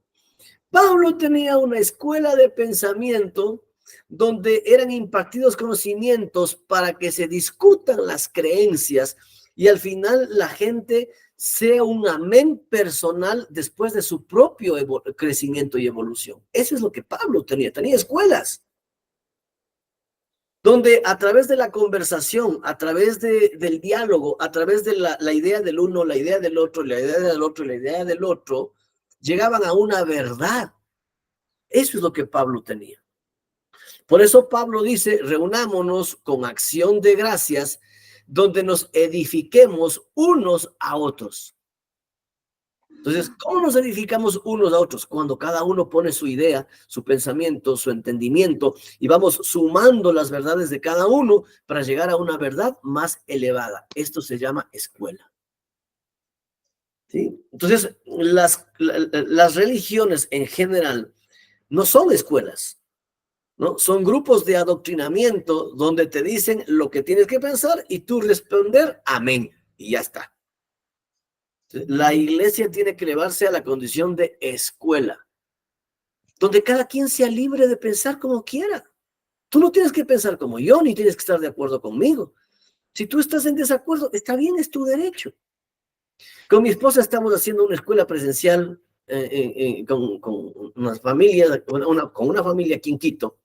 Pablo tenía una escuela de pensamiento donde eran impartidos conocimientos para que se discutan las creencias y al final la gente sea un amén personal después de su propio crecimiento y evolución. Eso es lo que Pablo tenía escuelas donde a través de la conversación, a través del diálogo, a través de la idea del uno, la idea del otro, la idea del otro, la idea del otro, llegaban a una verdad. Eso es lo que Pablo tenía. Por eso Pablo dice, reunámonos con acción de gracias, donde nos edifiquemos unos a otros. Entonces, ¿cómo nos edificamos unos a otros? Cuando cada uno pone su idea, su pensamiento, su entendimiento, y vamos sumando las verdades de cada uno para llegar a una verdad más elevada. Esto se llama escuela. ¿Sí? Entonces, las religiones en general no son escuelas, ¿no? Son grupos de adoctrinamiento donde te dicen lo que tienes que pensar y tú responder amén, y ya está. La iglesia tiene que elevarse a la condición de escuela, donde cada quien sea libre de pensar como quiera. Tú no tienes que pensar como yo, ni tienes que estar de acuerdo conmigo. Si tú estás en desacuerdo, está bien, es tu derecho. Con mi esposa estamos haciendo una escuela presencial con unas familias, con una familia aquí en Quito.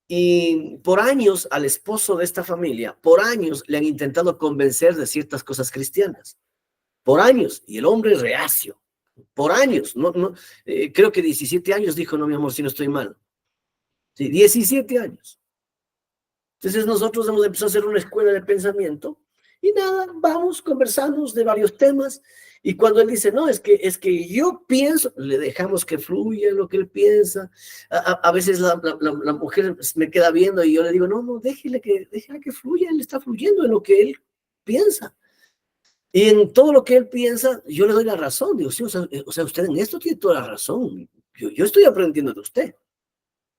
Y por años al esposo de esta familia, por años le han intentado convencer de ciertas cosas cristianas. Por años. Y el hombre reacio. Por años. Creo que 17 años dijo, no, mi amor, si no estoy mal. Sí, 17 años. Entonces nosotros hemos empezado a hacer una escuela de pensamiento y nada, vamos, conversamos de varios temas y cuando él dice, no, es que yo pienso, le dejamos que fluya lo que él piensa. A veces la mujer me queda viendo y yo le digo, no, déjela que fluya, él está fluyendo en lo que él piensa. Y en todo lo que él piensa, yo le doy la razón. Digo, sí, o sea, usted en esto tiene toda la razón. Yo estoy aprendiendo de usted.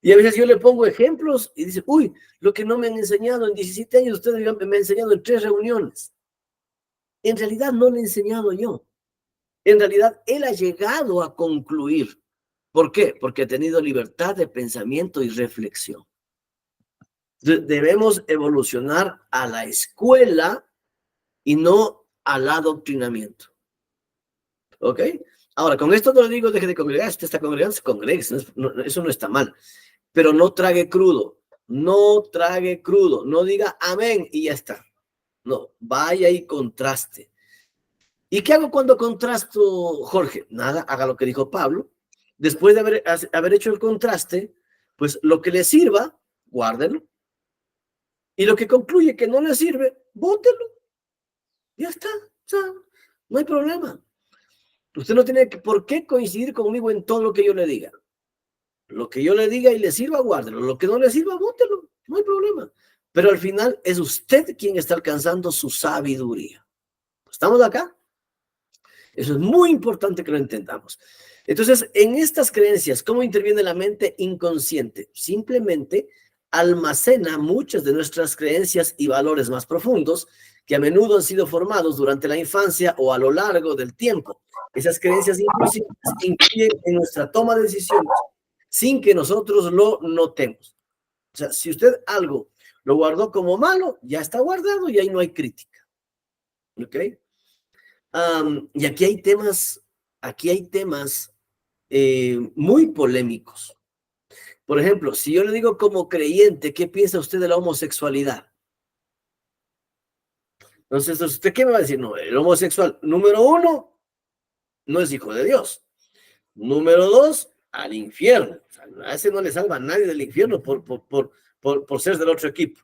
Y a veces yo le pongo ejemplos y dice, uy, lo que no me han enseñado en 17 años, usted me ha enseñado en 3 reuniones. En realidad no le he enseñado yo. En realidad él ha llegado a concluir. ¿Por qué? Porque ha tenido libertad de pensamiento y reflexión. Debemos evolucionar a la escuela y no al adoctrinamiento. ¿Ok? Ahora, con esto no le digo deje de congregar. Si usted está congregando, se congregue. Eso no está mal. Pero no trague crudo. No trague crudo. No diga amén y ya está. No, vaya y contraste. ¿Y qué hago cuando contrasto, Jorge? Nada, haga lo que dijo Pablo. Después de haber hecho el contraste, pues lo que le sirva, guárdelo. Y lo que concluye que no le sirve, bótelo. Ya está. O sea, no hay problema. Usted no tiene por qué coincidir conmigo en todo lo que yo le diga. Lo que yo le diga y le sirva, guárdelo. Lo que no le sirva, bótelo. No hay problema. Pero al final es usted quien está alcanzando su sabiduría. ¿Estamos acá? Eso es muy importante que lo entendamos. Entonces, en estas creencias, ¿cómo interviene la mente inconsciente? Simplemente almacena muchas de nuestras creencias y valores más profundos que a menudo han sido formados durante la infancia o a lo largo del tiempo. Esas creencias inclusive influyen en nuestra toma de decisiones sin que nosotros lo notemos. O sea, si usted algo lo guardó como malo, ya está guardado y ahí no hay crítica. ¿Ok? Y aquí hay temas muy polémicos. Por ejemplo, si yo le digo como creyente, ¿qué piensa usted de la homosexualidad? Entonces, ¿usted qué me va a decir? No, el homosexual, número 1, no es hijo de Dios. Número 2, al infierno. O sea, a ese no le salva a nadie del infierno por ser del otro equipo.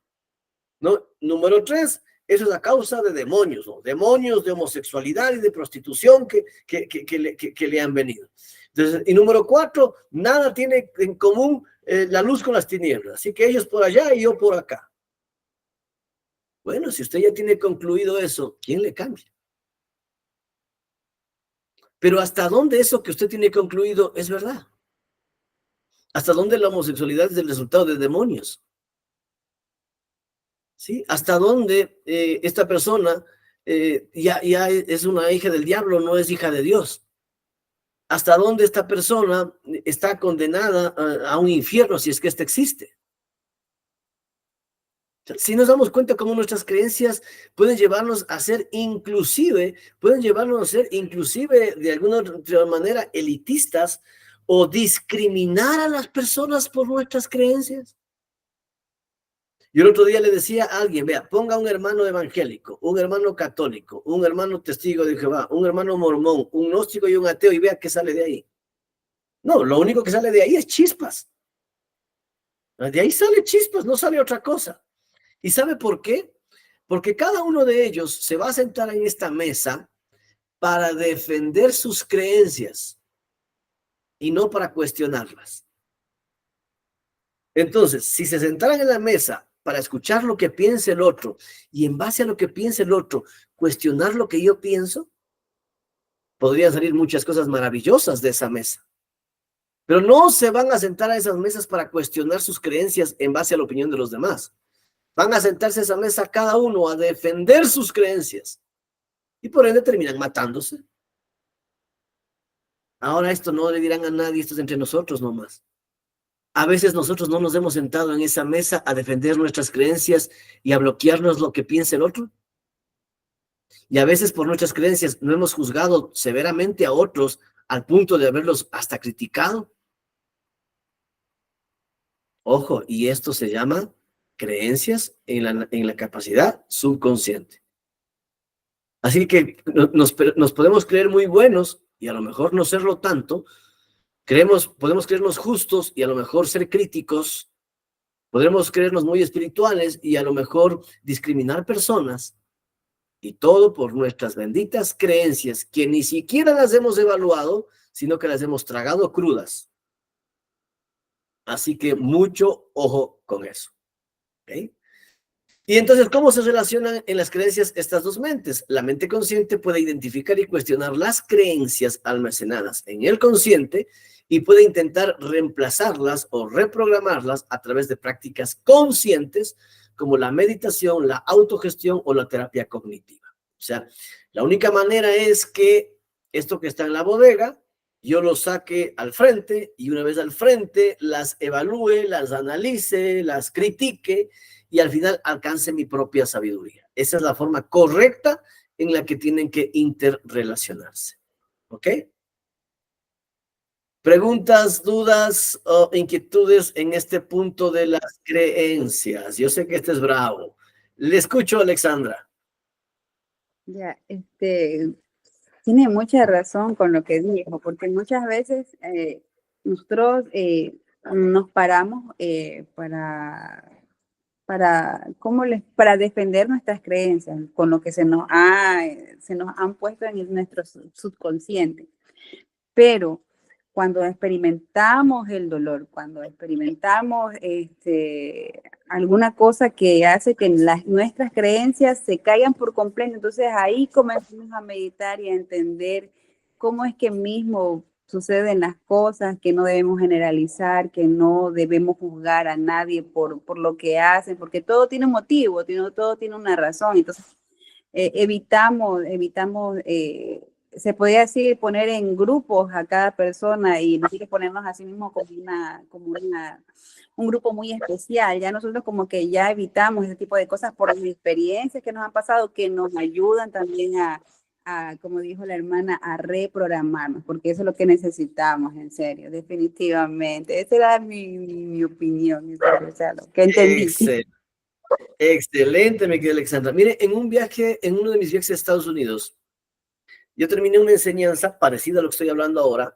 ¿No? Número 3, eso es a causa de demonios, ¿no? Demonios de homosexualidad y de prostitución que le han venido. Entonces, y número 4, nada tiene en común la luz con las tinieblas. Así que ellos por allá y yo por acá. Bueno, si usted ya tiene concluido eso, ¿quién le cambia? Pero ¿hasta dónde eso que usted tiene concluido es verdad? ¿Hasta dónde la homosexualidad es el resultado de demonios? ¿Sí? ¿Hasta dónde esta persona ya es una hija del diablo, no es hija de Dios? ¿Hasta dónde esta persona está condenada a un infierno si es que éste existe? Si nos damos cuenta cómo nuestras creencias pueden llevarnos a ser inclusive de alguna otra manera elitistas o discriminar a las personas por nuestras creencias. Yo el otro día le decía a alguien, vea, ponga un hermano evangélico, un hermano católico, un hermano testigo de Jehová, un hermano mormón, un gnóstico y un ateo y vea qué sale de ahí. No, lo único que sale de ahí es chispas. De ahí sale chispas, no sale otra cosa. ¿Y sabe por qué? Porque cada uno de ellos se va a sentar en esta mesa para defender sus creencias y no para cuestionarlas. Entonces, si se sentaran en la mesa para escuchar lo que piensa el otro y en base a lo que piensa el otro, cuestionar lo que yo pienso, podrían salir muchas cosas maravillosas de esa mesa. Pero no se van a sentar a esas mesas para cuestionar sus creencias en base a la opinión de los demás. Van a sentarse a esa mesa cada uno a defender sus creencias y por ende terminan matándose. Ahora esto no le dirán a nadie, esto es entre nosotros nomás. A veces nosotros no nos hemos sentado en esa mesa a defender nuestras creencias y a bloquearnos lo que piensa el otro. Y a veces por nuestras creencias no hemos juzgado severamente a otros al punto de haberlos hasta criticado. Ojo, y esto se llama creencias en la capacidad subconsciente. Así que nos podemos creer muy buenos y a lo mejor no serlo tanto. Podemos creernos justos y a lo mejor ser críticos. Podremos creernos muy espirituales y a lo mejor discriminar personas. Y todo por nuestras benditas creencias que ni siquiera las hemos evaluado, sino que las hemos tragado crudas. Así que mucho ojo con eso. ¿Okay? Y entonces, ¿cómo se relacionan en las creencias estas dos mentes? La mente consciente puede identificar y cuestionar las creencias almacenadas en el consciente y puede intentar reemplazarlas o reprogramarlas a través de prácticas conscientes como la meditación, la autogestión o la terapia cognitiva. O sea, la única manera es que esto que está en la bodega, yo lo saque al frente y una vez al frente las evalúe, las analice, las critique y al final alcance mi propia sabiduría. Esa es la forma correcta en la que tienen que interrelacionarse. ¿Ok? ¿Preguntas, dudas o inquietudes en este punto de las creencias? Yo sé que este es bravo. Le escucho, Alexandra. Ya, tiene mucha razón con lo que dijo, porque muchas veces nosotros nos paramos para defender nuestras creencias, con lo que se nos han puesto en nuestro subconsciente. Pero cuando experimentamos el dolor, cuando experimentamos alguna cosa que hace que nuestras creencias se caigan por completo, entonces ahí comenzamos a meditar y a entender cómo es que mismo suceden las cosas, que no debemos generalizar, que no debemos juzgar a nadie por lo que hacen, porque todo tiene un motivo, todo tiene una razón. Entonces, evitamos, se podría decir, poner en grupos a cada persona y nosotros ponernos así mismo un grupo muy especial. Ya nosotros como que ya evitamos ese tipo de cosas por las experiencias que nos han pasado, que nos ayudan también como dijo la hermana, a reprogramarnos, porque eso es lo que necesitamos, en serio, definitivamente. Esa era mi opinión, en serio, o sea, lo que entendí. Excelente, mi querida Alexandra. Mire, en uno de mis viajes a Estados Unidos, yo terminé una enseñanza parecida a lo que estoy hablando ahora,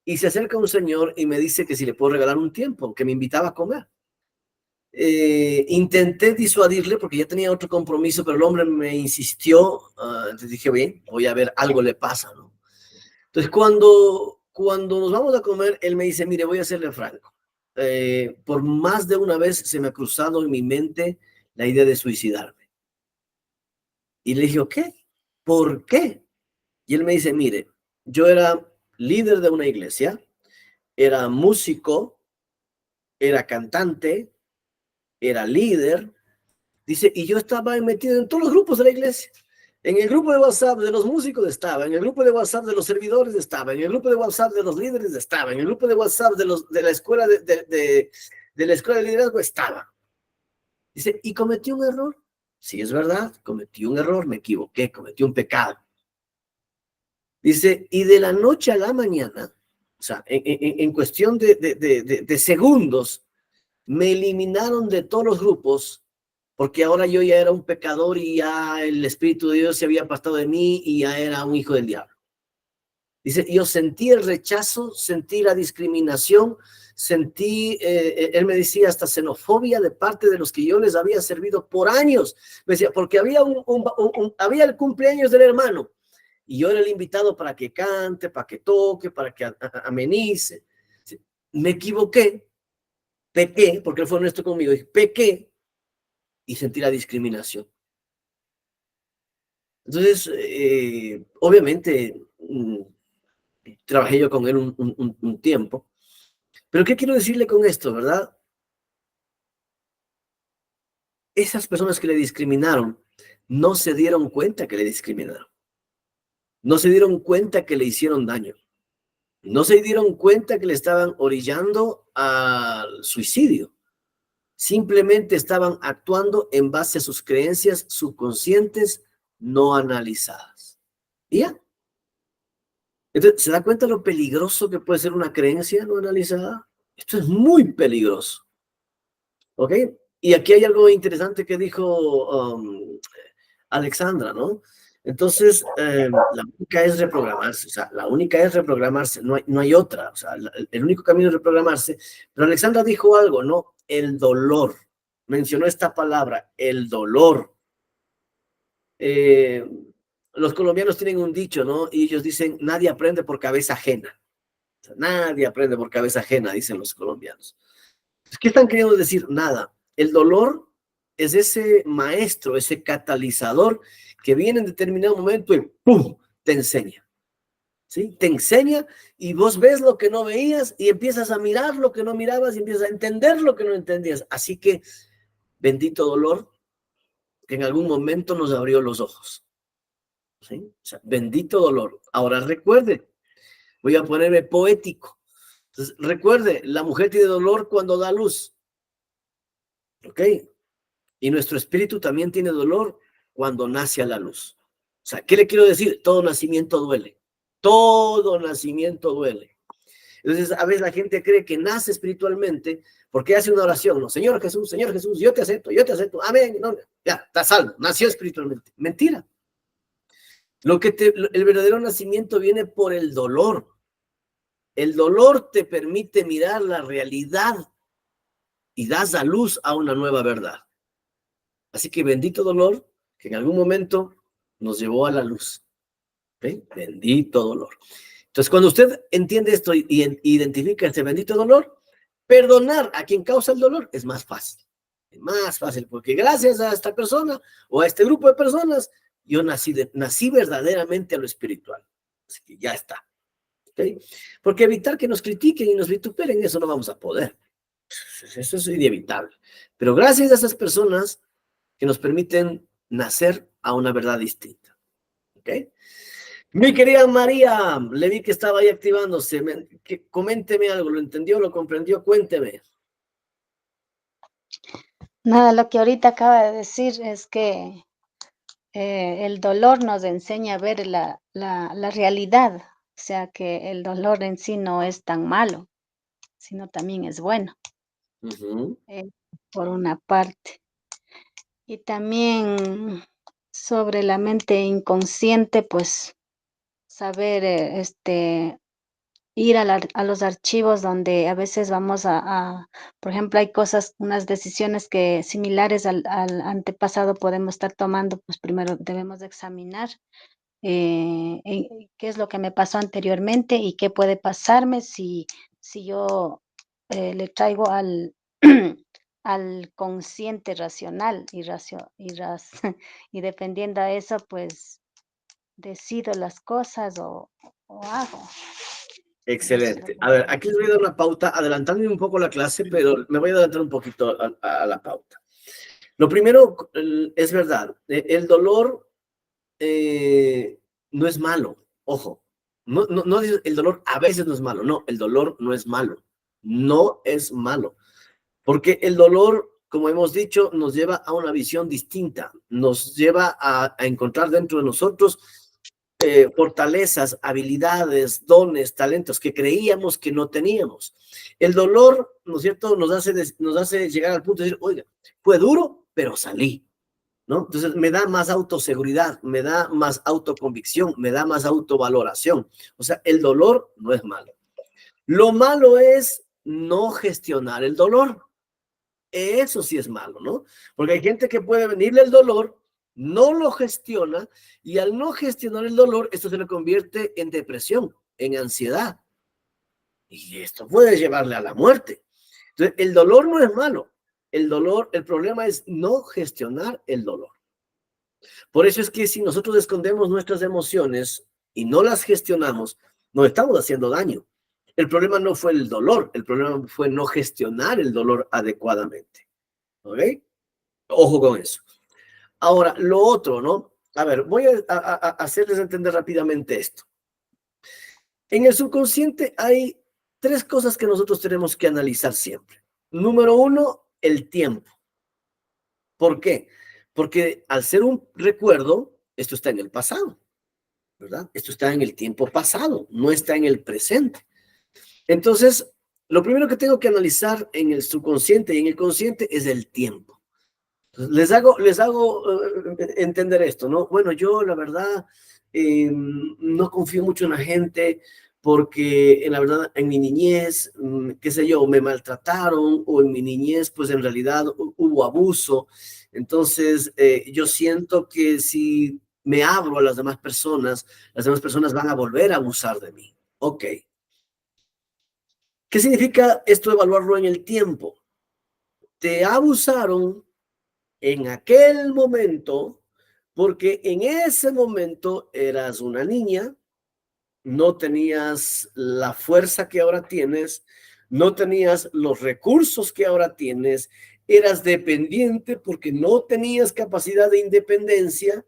y se acerca un señor y me dice que si le puedo regalar un tiempo, que me invitaba a comer. Intenté disuadirle porque ya tenía otro compromiso, pero el hombre me insistió. Entonces dije, bien, voy a ver, algo le pasa, ¿no? Entonces, cuando nos vamos a comer, él me dice, mire, voy a serle franco. Por más de una vez se me ha cruzado en mi mente la idea de suicidarme. Y le dije, ¿qué? ¿Por qué? Y él me dice, mire, yo era líder de una iglesia, era músico, era cantante, era líder, dice, y yo estaba metido en todos los grupos de la iglesia. En el grupo de WhatsApp de los músicos estaba, en el grupo de WhatsApp de los servidores estaba, en el grupo de WhatsApp de los líderes estaba, en el grupo de WhatsApp de la escuela de la escuela de liderazgo estaba. Dice, ¿y cometí un error? Sí, es verdad, cometí un error, me equivoqué, cometí un pecado. Dice, y de la noche a la mañana, o sea, en cuestión de segundos, me eliminaron de todos los grupos, porque ahora yo ya era un pecador y ya el Espíritu de Dios se había apartado de mí y ya era un hijo del diablo. Dice, yo sentí el rechazo, sentí la discriminación, sentí, él me decía, hasta xenofobia de parte de los que yo les había servido por años. Me decía, porque había había el cumpleaños del hermano y yo era el invitado para que cante, para que toque, para que amenice. Me equivoqué, pequé, porque él fue honesto conmigo, dije, pequé y sentí la discriminación. Entonces, obviamente, trabajé yo con él un tiempo. Pero ¿qué quiero decirle con esto, verdad? Esas personas que le discriminaron no se dieron cuenta que le discriminaron. No se dieron cuenta que le hicieron daño. No se dieron cuenta que le estaban orillando al suicidio. Simplemente estaban actuando en base a sus creencias subconscientes no analizadas. ¿Y ya? Entonces, ¿se da cuenta lo peligroso que puede ser una creencia no analizada? Esto es muy peligroso. ¿Ok? Y aquí hay algo interesante que dijo Alexandra, ¿no? Entonces, la única es reprogramarse, o sea, la única es reprogramarse, no hay otra, o sea, el único camino es reprogramarse. Pero Alexandra dijo algo, ¿no? El dolor. Mencionó esta palabra, el dolor. Los colombianos tienen un dicho, ¿no? Y ellos dicen, nadie aprende por cabeza ajena. O sea, nadie aprende por cabeza ajena, dicen los colombianos. ¿Qué están queriendo decir? Nada. El dolor es ese maestro, ese catalizador que viene en determinado momento y ¡pum! Te enseña. ¿Sí? Te enseña y vos ves lo que no veías y empiezas a mirar lo que no mirabas y empiezas a entender lo que no entendías. Así que, bendito dolor, que en algún momento nos abrió los ojos. ¿Sí? O sea, bendito dolor. Ahora recuerde, voy a ponerme poético. Entonces, recuerde, la mujer tiene dolor cuando da luz. ¿Ok? Y nuestro espíritu también tiene dolor cuando nace a la luz. O sea, ¿qué le quiero decir? Todo nacimiento duele. Todo nacimiento duele. Entonces, a veces la gente cree que nace espiritualmente porque hace una oración, ¿no? Señor Jesús, yo te acepto, amén. No, ya, está salvo, nació espiritualmente. Mentira. El verdadero nacimiento viene por el dolor. El dolor te permite mirar la realidad y das a luz a una nueva verdad. Así que bendito dolor que en algún momento nos llevó a la luz. ¿Okay? Bendito dolor. Entonces, cuando usted entiende esto y identifica este bendito dolor, perdonar a quien causa el dolor es más fácil. Es más fácil porque gracias a esta persona o a este grupo de personas, yo nací verdaderamente a lo espiritual. Así que ya está. ¿Okay? Porque evitar que nos critiquen y nos vituperen, eso no vamos a poder. Eso es inevitable. Pero gracias a esas personas que nos permiten nacer a una verdad distinta. ¿Ok? Mi querida María, le vi que estaba ahí activándose. Coménteme algo, ¿lo entendió, lo comprendió? Cuénteme. Nada, lo que ahorita acaba de decir es que el dolor nos enseña a ver la realidad, o sea que el dolor en sí no es tan malo, sino también es bueno, eh, por una parte. Y también sobre la mente inconsciente, pues saber ir a los archivos donde a veces vamos por ejemplo, hay cosas, unas decisiones que similares al antepasado podemos estar tomando, pues primero debemos de examinar qué es lo que me pasó anteriormente y qué puede pasarme si yo le traigo al, al consciente racional y dependiendo a eso, pues decido las cosas o hago. Eso es lo Excelente. que A ver, aquí les voy a dar una pauta, adelantándome un poco la clase, pero me voy a adelantar un poquito a la pauta. Lo primero, es verdad, el dolor no es malo, ojo. No dice el dolor a veces no es malo, no, el dolor no es malo, no es malo. Porque el dolor, como hemos dicho, nos lleva a una visión distinta, nos lleva a encontrar dentro de nosotros fortalezas, habilidades, dones, talentos que creíamos que no teníamos. El dolor, ¿no es cierto?, nos hace llegar al punto de decir, oiga, fue duro, pero salí, ¿no? Entonces me da más autoseguridad, me da más autoconvicción, me da más autovaloración. O sea, el dolor no es malo. Lo malo es no gestionar el dolor. Eso sí es malo, ¿no? Porque hay gente que puede venirle el dolor, no lo gestiona y al no gestionar el dolor, esto se le convierte en depresión, en ansiedad. Y esto puede llevarle a la muerte. Entonces, el dolor no es malo. El dolor, el problema es no gestionar el dolor. Por eso es que si nosotros escondemos nuestras emociones y no las gestionamos, nos estamos haciendo daño. El problema no fue el dolor, el problema fue no gestionar el dolor adecuadamente. ¿Ok? Ojo con eso. Ahora, lo otro, ¿no? A ver, voy a hacerles entender rápidamente esto. En el subconsciente hay tres cosas que nosotros tenemos que analizar siempre. Número uno, el tiempo. ¿Por qué? Porque al ser un recuerdo, esto está en el pasado, ¿verdad? Esto está en el tiempo pasado, no está en el presente. Entonces, lo primero que tengo que analizar en el subconsciente y en el consciente es el tiempo. Les hago entender esto, ¿no? Bueno, yo la verdad no confío mucho en la gente porque en la verdad en mi niñez, qué sé yo, me maltrataron o en mi niñez pues en realidad hubo abuso. Entonces yo siento que si me abro a las demás personas van a volver a abusar de mí. Ok. ¿Qué significa esto evaluarlo en el tiempo? Te abusaron en aquel momento, porque en ese momento eras una niña, no tenías la fuerza que ahora tienes, no tenías los recursos que ahora tienes, eras dependiente porque no tenías capacidad de independencia.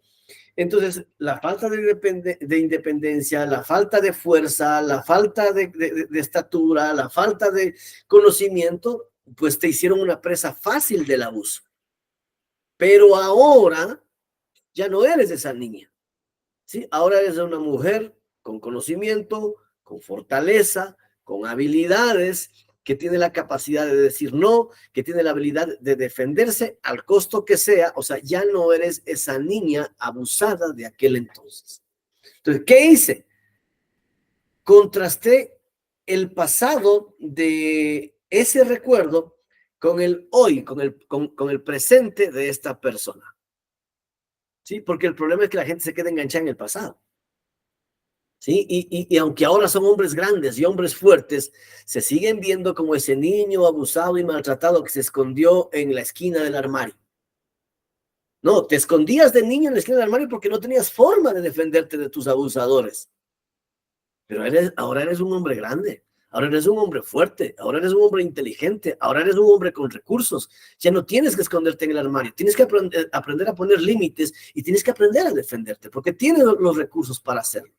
Entonces, la falta de independencia, la falta de fuerza, la falta de estatura, la falta de conocimiento, pues te hicieron una presa fácil del abuso. Pero ahora ya no eres esa niña, ¿sí? Ahora eres una mujer con conocimiento, con fortaleza, con habilidades, que tiene la capacidad de decir no, que tiene la habilidad de defenderse al costo que sea. O sea, ya no eres esa niña abusada de aquel entonces. Entonces, ¿qué hice? Contrasté el pasado de ese recuerdo con el hoy, con el presente de esta persona. ¿Sí? Porque el problema es que la gente se queda enganchada en el pasado. ¿Sí? Y aunque ahora son hombres grandes y hombres fuertes, se siguen viendo como ese niño abusado y maltratado que se escondió en la esquina del armario. No, te escondías de niño en la esquina del armario porque no tenías forma de defenderte de tus abusadores. pero ahora eres un hombre grande, ahora eres un hombre fuerte, ahora eres un hombre inteligente, ahora eres un hombre con recursos. Ya no tienes que esconderte en el armario, tienes que aprender a poner límites y tienes que aprender a defenderte porque tienes los recursos para hacerlo.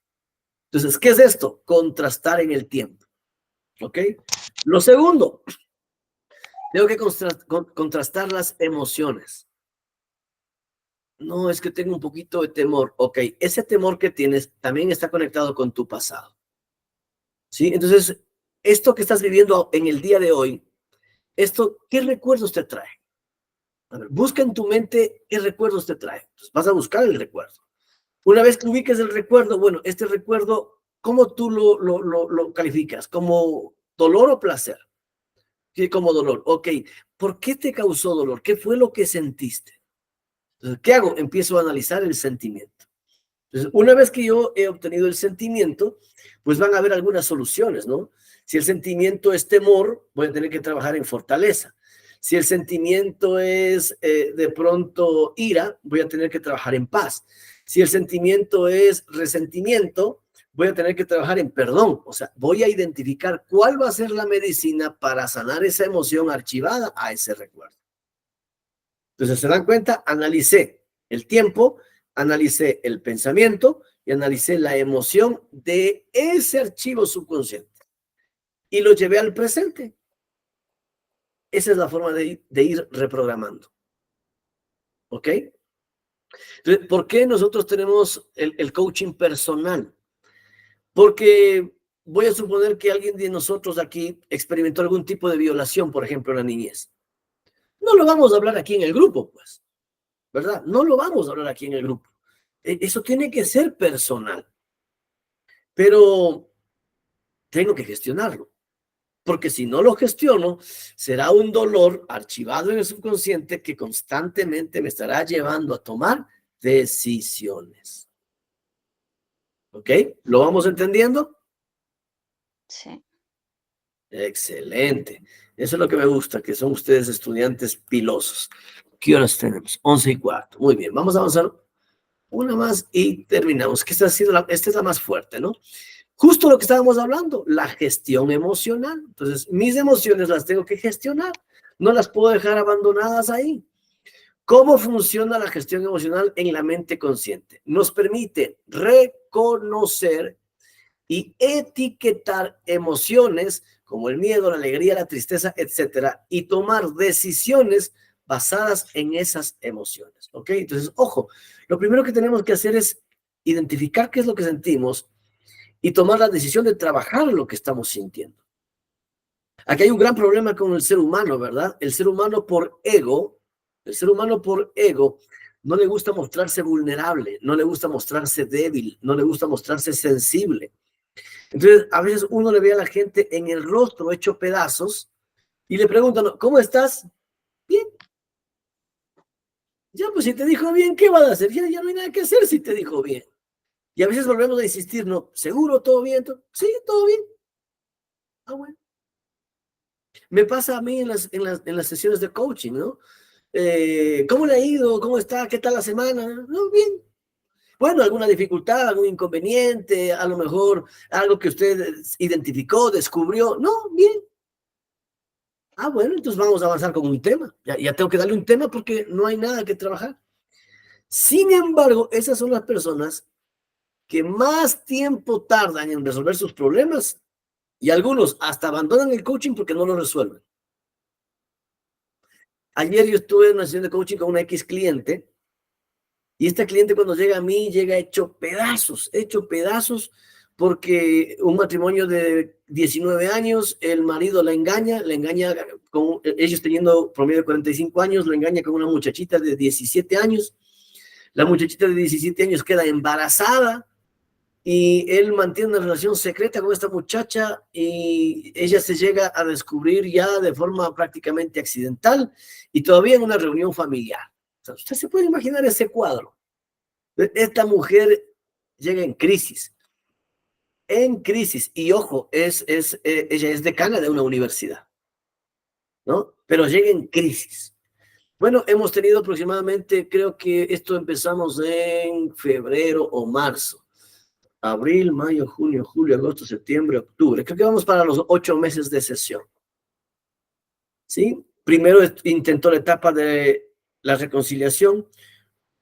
Entonces, ¿qué es esto? Contrastar en el tiempo. ¿Ok? Lo segundo, tengo que contrastar las emociones. No, es que tengo un poquito de temor. Ok, ese temor que tienes también está conectado con tu pasado. ¿Sí? Entonces, esto que estás viviendo en el día de hoy, ¿qué recuerdos te trae? A ver, busca en tu mente qué recuerdos te trae. Entonces, vas a buscar el recuerdo. Una vez que ubiques el recuerdo, bueno, este recuerdo, ¿cómo tú lo calificas? ¿Como dolor o placer? ¿Qué como dolor? Ok, ¿por qué te causó dolor? ¿Qué fue lo que sentiste? Entonces, ¿qué hago? Empiezo a analizar el sentimiento. Entonces, una vez que yo he obtenido el sentimiento, pues van a haber algunas soluciones, ¿no? Si el sentimiento es temor, voy a tener que trabajar en fortaleza. Si el sentimiento es de pronto ira, voy a tener que trabajar en paz. Si el sentimiento es resentimiento, voy a tener que trabajar en perdón. O sea, voy a identificar cuál va a ser la medicina para sanar esa emoción archivada a ese recuerdo. Entonces, ¿se dan cuenta? Analicé el tiempo, analicé el pensamiento y analicé la emoción de ese archivo subconsciente y lo llevé al presente. Esa es la forma de ir reprogramando. ¿Ok? Entonces, ¿por qué nosotros tenemos el coaching personal? Porque voy a suponer que alguien de nosotros aquí experimentó algún tipo de violación, por ejemplo, en la niñez. No lo vamos a hablar aquí en el grupo, pues, ¿verdad? No lo vamos a hablar aquí en el grupo. Eso tiene que ser personal. Pero tengo que gestionarlo. Porque si no lo gestiono, será un dolor archivado en el subconsciente que constantemente me estará llevando a tomar decisiones. ¿Ok? ¿Lo vamos entendiendo? Sí. Excelente. Eso es lo que me gusta, que son ustedes estudiantes pilosos. ¿Qué horas tenemos? 11:15. Muy bien, vamos a avanzar una más y terminamos. Que esta es la más fuerte, ¿no? Justo lo que estábamos hablando, la gestión emocional. Entonces, mis emociones las tengo que gestionar. No las puedo dejar abandonadas ahí. ¿Cómo funciona la gestión emocional en la mente consciente? Nos permite reconocer y etiquetar emociones como el miedo, la alegría, la tristeza, etcétera, y tomar decisiones basadas en esas emociones. ¿Ok? Entonces, ojo, lo primero que tenemos que hacer es identificar qué es lo que sentimos y tomar la decisión de trabajar lo que estamos sintiendo. Aquí hay un gran problema con el ser humano, ¿verdad? El ser humano por ego no le gusta mostrarse vulnerable, no le gusta mostrarse débil, no le gusta mostrarse sensible. Entonces, a veces uno le ve a la gente en el rostro hecho pedazos y le preguntan, ¿cómo estás? Bien. Ya, pues si te dijo bien, ¿qué va a hacer? Ya no hay nada que hacer si te dijo bien. Y a veces volvemos a insistir, ¿no? ¿Seguro? ¿Todo bien? Sí, todo bien. Ah, bueno. Me pasa a mí en las sesiones de coaching, ¿no? ¿Cómo le ha ido? ¿Cómo está? ¿Qué tal la semana? No, bien. Bueno, alguna dificultad, algún inconveniente, a lo mejor algo que usted identificó, descubrió. No, bien. Ah, bueno, entonces vamos a avanzar con un tema. Ya tengo que darle un tema porque no hay nada que trabajar. Sin embargo, esas son las personas que más tiempo tardan en resolver sus problemas y algunos hasta abandonan el coaching porque no lo resuelven. Ayer yo estuve en una sesión de coaching con una X cliente y esta cliente cuando llega a mí llega hecho pedazos porque un matrimonio de 19 años, el marido la engaña con ellos teniendo promedio de 45 años, la engaña con una muchachita de 17 años. La muchachita de 17 años queda embarazada y él mantiene una relación secreta con esta muchacha y ella se llega a descubrir ya de forma prácticamente accidental y todavía en una reunión familiar. O sea, usted se puede imaginar ese cuadro. Esta mujer llega en crisis, y ojo, ella es decana de una universidad, ¿no? Pero llega en crisis. Bueno, hemos tenido aproximadamente, creo que esto empezamos en febrero o marzo. abril, mayo, junio, julio, agosto, septiembre, octubre. Creo que vamos para los 8 meses de sesión. ¿Sí? Primero intentó la etapa de la reconciliación.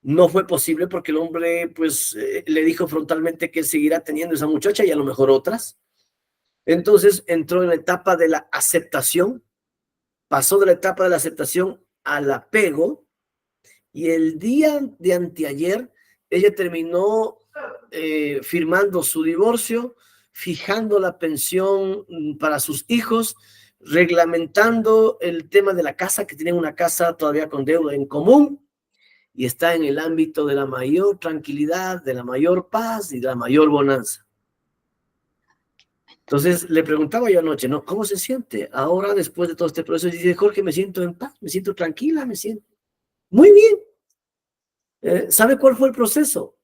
No fue posible porque el hombre, pues, le dijo frontalmente que seguirá teniendo esa muchacha y a lo mejor otras. Entonces entró en la etapa de la aceptación, pasó de la etapa de la aceptación al apego, y el día de anteayer ella terminó firmando su divorcio, fijando la pensión para sus hijos, reglamentando el tema de la casa, que tienen una casa todavía con deuda en común, y está en el ámbito de la mayor tranquilidad, de la mayor paz y de la mayor bonanza. Entonces le preguntaba yo anoche, ¿no? ¿Cómo se siente ahora después de todo este proceso? Y dice, Jorge, me siento en paz, me siento tranquila, me siento muy bien. ¿Sabe cuál fue el proceso?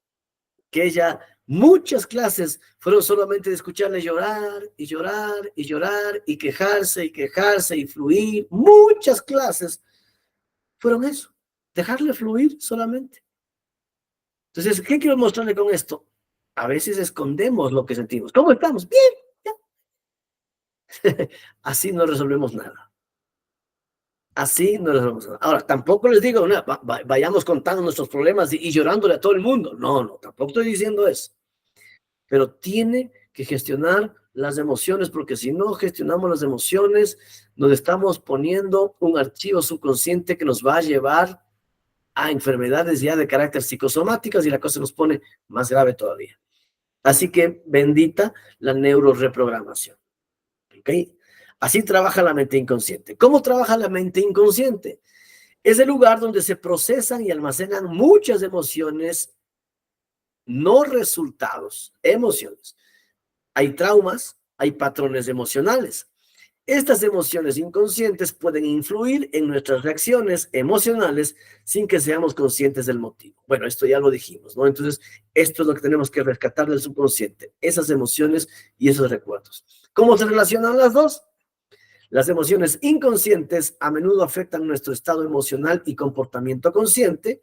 Que ella, muchas clases fueron solamente de escucharle llorar y llorar y llorar y quejarse y fluir. Muchas clases fueron eso, dejarle fluir solamente. Entonces, ¿qué quiero mostrarle con esto? A veces escondemos lo que sentimos. ¿Cómo estamos? Bien, ya. Así no resolvemos nada. Así no resolvemos nada. Ahora, tampoco les digo, no, vayamos contando nuestros problemas y llorándole a todo el mundo. No, no, tampoco estoy diciendo eso. Pero tiene que gestionar las emociones, porque si no gestionamos las emociones, nos estamos poniendo un archivo subconsciente que nos va a llevar a enfermedades ya de carácter psicosomáticas y la cosa nos pone más grave todavía. Así que bendita la neuroreprogramación. ¿Ok? Así trabaja la mente inconsciente. ¿Cómo trabaja la mente inconsciente? Es el lugar donde se procesan y almacenan muchas emociones, no resultados, emociones. Hay traumas, hay patrones emocionales. Estas emociones inconscientes pueden influir en nuestras reacciones emocionales sin que seamos conscientes del motivo. Bueno, esto ya lo dijimos, ¿no? Entonces, esto es lo que tenemos que rescatar del subconsciente, esas emociones y esos recuerdos. ¿Cómo se relacionan las dos? Las emociones inconscientes a menudo afectan nuestro estado emocional y comportamiento consciente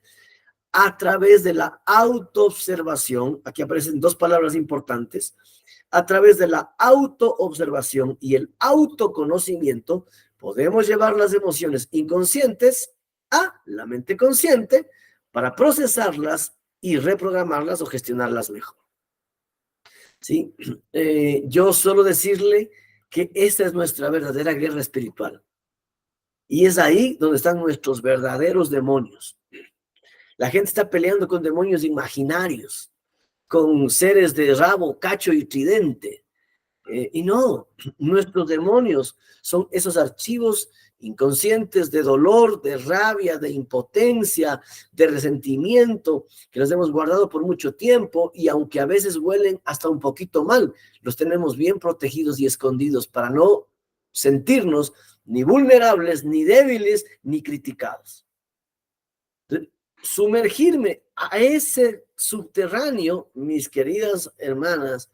a través de la autoobservación. Aquí aparecen dos palabras importantes. A través de la autoobservación y el autoconocimiento, podemos llevar las emociones inconscientes a la mente consciente para procesarlas y reprogramarlas o gestionarlas mejor. ¿Sí? Yo suelo decirle que esta es nuestra verdadera guerra espiritual. Y es ahí donde están nuestros verdaderos demonios. La gente está peleando con demonios imaginarios, con seres de rabo, cacho y tridente. Y no, nuestros demonios son esos archivos inconscientes de dolor, de rabia, de impotencia, de resentimiento, que los hemos guardado por mucho tiempo y aunque a veces huelen hasta un poquito mal, los tenemos bien protegidos y escondidos para no sentirnos ni vulnerables, ni débiles, ni criticados. Sumergirme a ese subterráneo, mis queridas hermanas,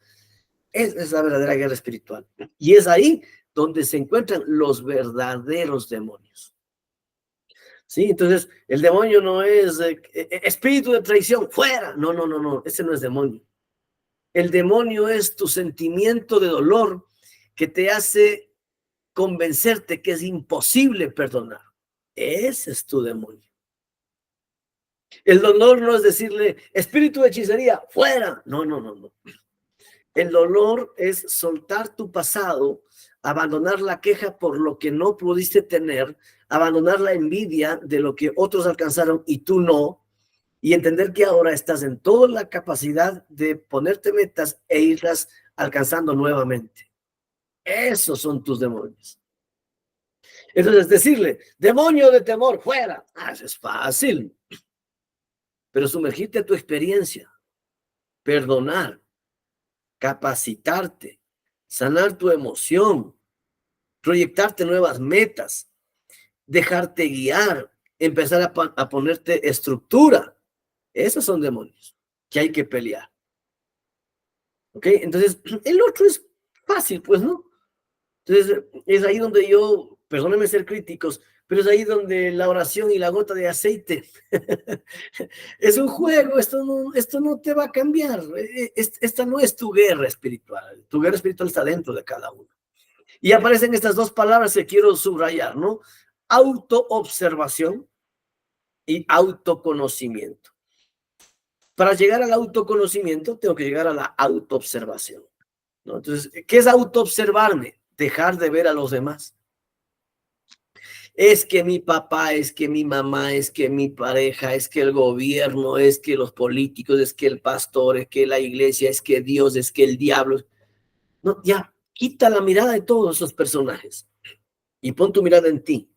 es la verdadera guerra espiritual. Y es ahí donde se encuentran los verdaderos demonios. ¿Sí? Entonces, el demonio no es espíritu de traición, fuera. No, no, no, no, ese no es demonio. El demonio es tu sentimiento de dolor que te hace convencerte que es imposible perdonar. Ese es tu demonio. El dolor no es decirle, espíritu de hechicería, fuera. No, no, no, no. El dolor es soltar tu pasado, abandonar la queja por lo que no pudiste tener, abandonar la envidia de lo que otros alcanzaron y tú no, y entender que ahora estás en toda la capacidad de ponerte metas e irlas alcanzando nuevamente. Esos son tus demonios. Entonces decirle, demonio de temor, fuera. Eso es fácil. Pero sumergirte a tu experiencia, perdonar, capacitarte, sanar tu emoción, proyectarte nuevas metas, dejarte guiar, empezar a ponerte estructura. Esos son demonios que hay que pelear. ¿Ok? Entonces, el otro es fácil, pues, ¿no? Entonces, es ahí donde yo, perdónenme ser críticos, pero es ahí donde la oración y la gota de aceite es un juego, esto no te va a cambiar. Esta no es tu guerra espiritual está dentro de cada uno. Y aparecen estas dos palabras que quiero subrayar, ¿no? Autoobservación y autoconocimiento. Para llegar al autoconocimiento, tengo que llegar a la autoobservación, ¿no? Entonces, ¿qué es autoobservarme? Dejar de ver a los demás. Es que mi papá, es que mi mamá, es que mi pareja, es que el gobierno, es que los políticos, es que el pastor, es que la iglesia, es que Dios, es que el diablo. No, ya, quita la mirada de todos esos personajes y pon tu mirada en ti.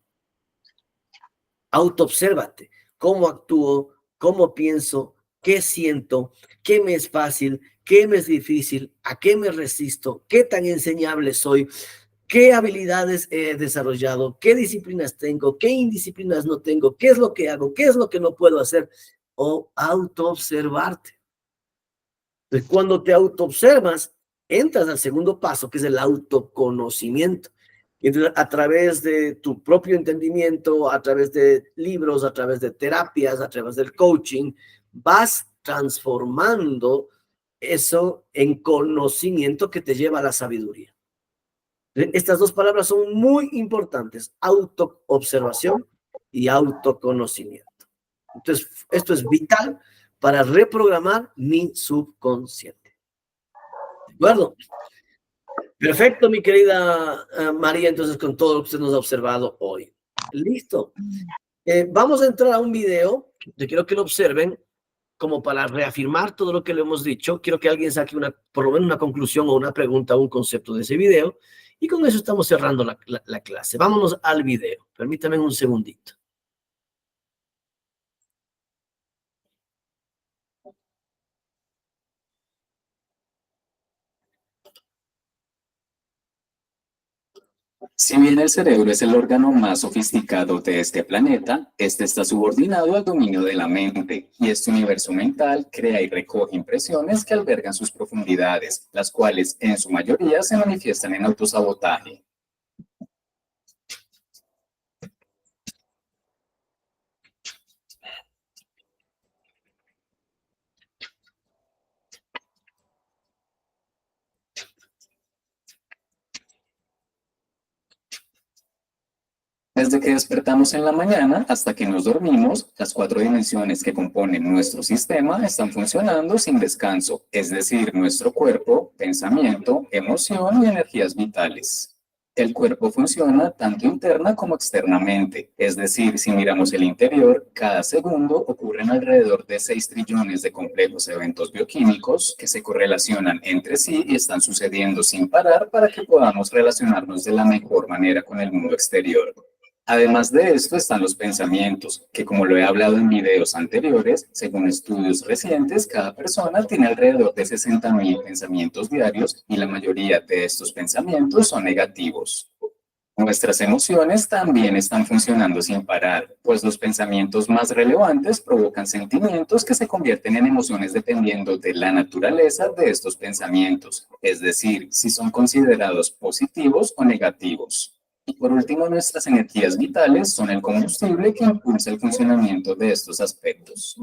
Autoobsérvate. ¿Cómo actúo? ¿Cómo pienso? ¿Qué siento? ¿Qué me es fácil? ¿Qué me es difícil? ¿A qué me resisto? ¿Qué tan enseñable soy? ¿Qué habilidades he desarrollado? ¿Qué disciplinas tengo? ¿Qué indisciplinas no tengo? ¿Qué es lo que hago? ¿Qué es lo que no puedo hacer? O autoobservarte. Entonces, cuando te autoobservas, entras al segundo paso, que es el autoconocimiento. Y entonces, a través de tu propio entendimiento, a través de libros, a través de terapias, a través del coaching, vas transformando eso en conocimiento que te lleva a la sabiduría. Estas dos palabras son muy importantes, autoobservación y autoconocimiento. Entonces, esto es vital para reprogramar mi subconsciente. ¿De acuerdo? Perfecto, mi querida María, entonces con todo lo que usted nos ha observado hoy. Listo. Vamos a entrar a un video. Yo quiero que lo observen como para reafirmar todo lo que le hemos dicho. Quiero que alguien saque por lo menos una conclusión o una pregunta o un concepto de ese video. Y con eso estamos cerrando la clase. Vámonos al video. Permítame un segundito. Si bien el cerebro es el órgano más sofisticado de este planeta, este está subordinado al dominio de la mente, y este universo mental crea y recoge impresiones que albergan sus profundidades, las cuales en su mayoría se manifiestan en autosabotaje. Desde que despertamos en la mañana hasta que nos dormimos, las 4 dimensiones que componen nuestro sistema están funcionando sin descanso, es decir, nuestro cuerpo, pensamiento, emoción y energías vitales. El cuerpo funciona tanto interna como externamente, es decir, si miramos el interior, cada segundo ocurren alrededor de 6 trillones de complejos eventos bioquímicos que se correlacionan entre sí y están sucediendo sin parar para que podamos relacionarnos de la mejor manera con el mundo exterior. Además de esto están los pensamientos, que como lo he hablado en videos anteriores, según estudios recientes, cada persona tiene alrededor de 60.000 pensamientos diarios y la mayoría de estos pensamientos son negativos. Nuestras emociones también están funcionando sin parar, pues los pensamientos más relevantes provocan sentimientos que se convierten en emociones dependiendo de la naturaleza de estos pensamientos, es decir, si son considerados positivos o negativos. Y por último, nuestras energías vitales son el combustible que impulsa el funcionamiento de estos aspectos.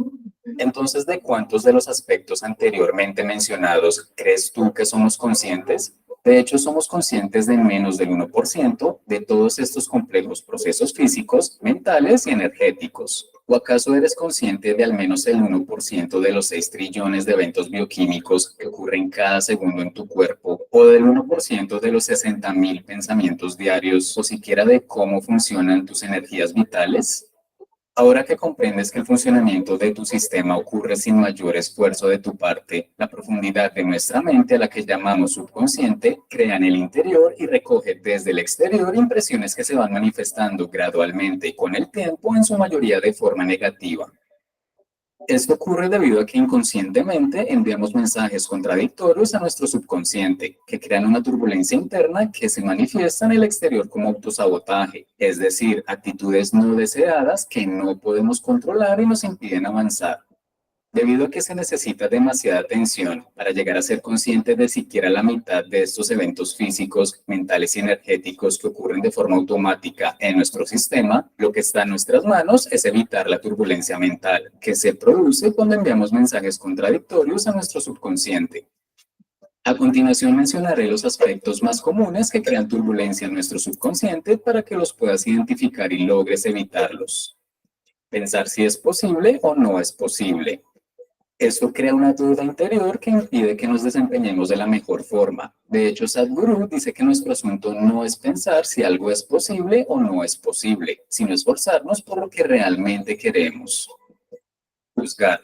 Entonces, ¿de cuántos de los aspectos anteriormente mencionados crees tú que somos conscientes? De hecho, somos conscientes de menos del 1% de todos estos complejos procesos físicos, mentales y energéticos. ¿O acaso eres consciente de al menos el 1% de los 6 trillones de eventos bioquímicos que ocurren cada segundo en tu cuerpo? ¿O del 1% de los 60.000 pensamientos diarios? ¿O siquiera de cómo funcionan tus energías vitales? Ahora que comprendes que el funcionamiento de tu sistema ocurre sin mayor esfuerzo de tu parte, la profundidad de nuestra mente, a la que llamamos subconsciente, crea en el interior y recoge desde el exterior impresiones que se van manifestando gradualmente y con el tiempo, en su mayoría de forma negativa. Esto ocurre debido a que inconscientemente enviamos mensajes contradictorios a nuestro subconsciente, que crean una turbulencia interna que se manifiesta en el exterior como autosabotaje, es decir, actitudes no deseadas que no podemos controlar y nos impiden avanzar. Debido a que se necesita demasiada atención para llegar a ser consciente de siquiera la mitad de estos eventos físicos, mentales y energéticos que ocurren de forma automática en nuestro sistema, lo que está en nuestras manos es evitar la turbulencia mental, que se produce cuando enviamos mensajes contradictorios a nuestro subconsciente. A continuación mencionaré los aspectos más comunes que crean turbulencia en nuestro subconsciente para que los puedas identificar y logres evitarlos. Pensar si es posible o no es posible. Esto crea una duda interior que impide que nos desempeñemos de la mejor forma. De hecho, Sadhguru dice que nuestro asunto no es pensar si algo es posible o no es posible, sino esforzarnos por lo que realmente queremos. Juzgar.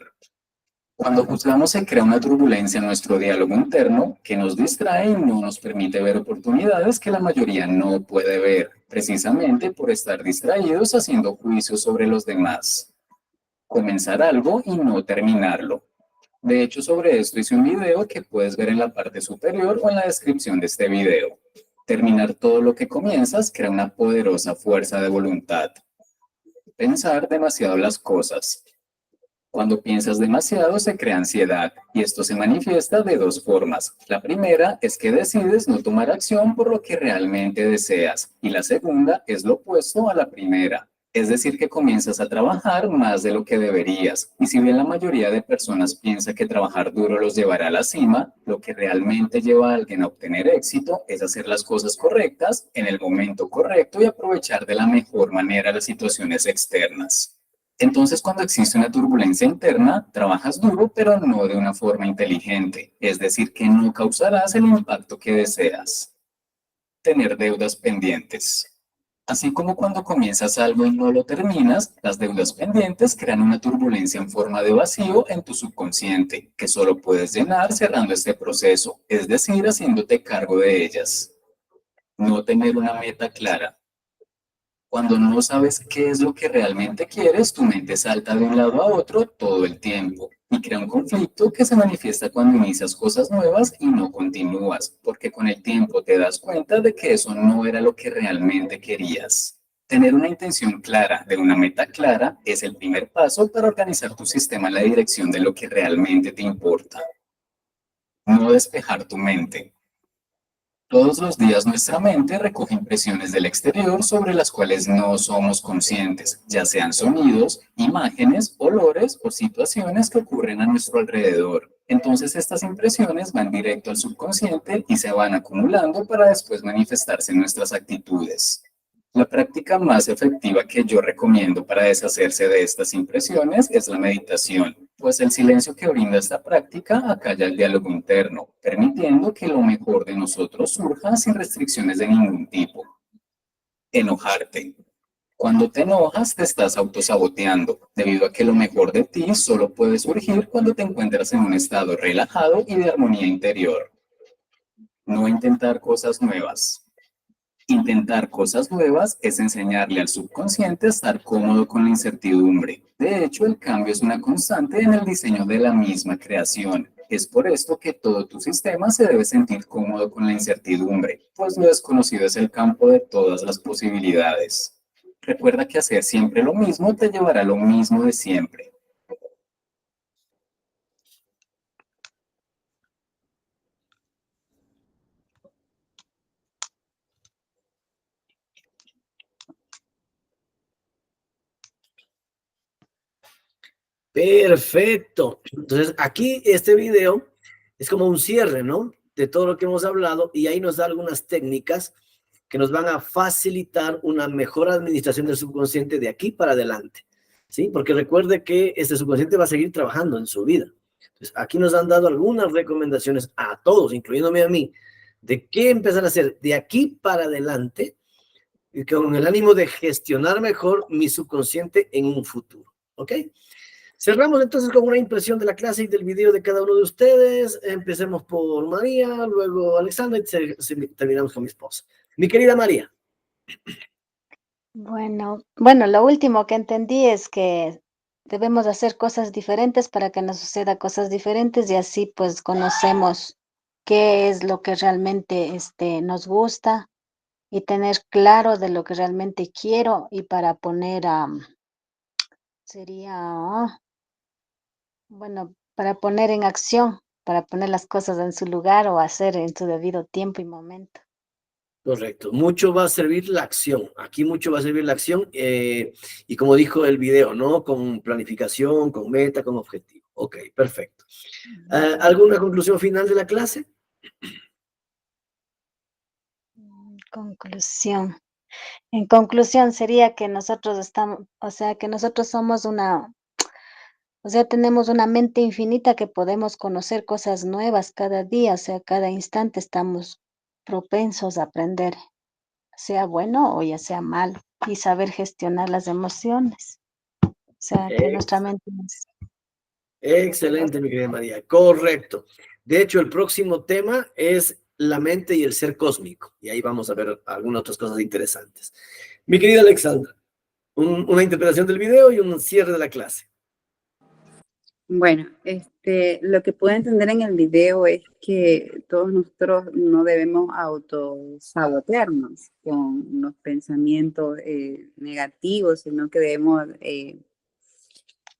Cuando juzgamos se crea una turbulencia en nuestro diálogo interno que nos distrae y no nos permite ver oportunidades que la mayoría no puede ver, precisamente por estar distraídos haciendo juicios sobre los demás. Comenzar algo y no terminarlo. De hecho, sobre esto hice un video que puedes ver en la parte superior o en la descripción de este video. Terminar todo lo que comienzas crea una poderosa fuerza de voluntad. Pensar demasiado las cosas. Cuando piensas demasiado se crea ansiedad y esto se manifiesta de dos formas. La primera es que decides no tomar acción por lo que realmente deseas y la segunda es lo opuesto a la primera. Es decir, que comienzas a trabajar más de lo que deberías. Y si bien la mayoría de personas piensa que trabajar duro los llevará a la cima, lo que realmente lleva a alguien a obtener éxito es hacer las cosas correctas en el momento correcto y aprovechar de la mejor manera las situaciones externas. Entonces, cuando existe una turbulencia interna, trabajas duro, pero no de una forma inteligente. Es decir, que no causarás el impacto que deseas. Tener deudas pendientes. Así como cuando comienzas algo y no lo terminas, las deudas pendientes crean una turbulencia en forma de vacío en tu subconsciente, que solo puedes llenar cerrando este proceso, es decir, haciéndote cargo de ellas. No tener una meta clara. Cuando no sabes qué es lo que realmente quieres, tu mente salta de un lado a otro todo el tiempo y crea un conflicto que se manifiesta cuando inicias cosas nuevas y no continúas, porque con el tiempo te das cuenta de que eso no era lo que realmente querías. Tener una intención clara de una meta clara es el primer paso para organizar tu sistema en la dirección de lo que realmente te importa. No despejar tu mente. Todos los días nuestra mente recoge impresiones del exterior sobre las cuales no somos conscientes, ya sean sonidos, imágenes, olores o situaciones que ocurren a nuestro alrededor. Entonces estas impresiones van directo al subconsciente y se van acumulando para después manifestarse en nuestras actitudes. La práctica más efectiva que yo recomiendo para deshacerse de estas impresiones es la meditación, pues el silencio que brinda esta práctica acalla el diálogo interno, permitiendo que lo mejor de nosotros surja sin restricciones de ningún tipo. Enojarte. Cuando te enojas te estás autosaboteando, debido a que lo mejor de ti solo puede surgir cuando te encuentras en un estado relajado y de armonía interior. No intentar cosas nuevas. Intentar cosas nuevas es enseñarle al subconsciente a estar cómodo con la incertidumbre. De hecho, el cambio es una constante en el diseño de la misma creación. Es por esto que todo tu sistema se debe sentir cómodo con la incertidumbre, pues lo desconocido es el campo de todas las posibilidades. Recuerda que hacer siempre lo mismo te llevará a lo mismo de siempre. Perfecto. Entonces, aquí este video es como un cierre, ¿no? De todo lo que hemos hablado y ahí nos da algunas técnicas que nos van a facilitar una mejor administración del subconsciente de aquí para adelante, ¿sí? Porque recuerde que este subconsciente va a seguir trabajando en su vida. Entonces, aquí nos han dado algunas recomendaciones a todos, incluyéndome a mí, de qué empezar a hacer de aquí para adelante y con el ánimo de gestionar mejor mi subconsciente en un futuro, ¿ok? Cerramos entonces con una impresión de la clase y del video de cada uno de ustedes. Empecemos por María, luego Alexandra y terminamos con mi esposa. Mi querida María. Bueno, lo último que entendí es que debemos hacer cosas diferentes para que nos suceda cosas diferentes y así pues conocemos qué es lo que realmente nos gusta y tener claro de lo que realmente quiero y para poner sería Bueno, para poner en acción, para poner las cosas en su lugar o hacer en su debido tiempo y momento. Correcto. Mucho va a servir la acción. Aquí mucho va a servir la acción. Y como dijo el video, ¿no? Con planificación, con meta, con objetivo. Ok, perfecto. ¿Alguna conclusión final de la clase? Conclusión. En conclusión sería que nosotros estamos, o sea, que nosotros somos o sea, tenemos una mente infinita que podemos conocer cosas nuevas cada día, o sea, cada instante estamos propensos a aprender, sea bueno o ya sea malo, y saber gestionar las emociones. O sea, que nuestra Ex- mente es Excelente, mi querida María. Correcto. De hecho, el próximo tema es la mente y el ser cósmico. Y ahí vamos a ver algunas otras cosas interesantes. Mi querida Alexandra, una interpretación del video y un cierre de la clase. Bueno, lo que puedo entender en el video es que todos nosotros no debemos autosabotearnos con los pensamientos negativos, sino que debemos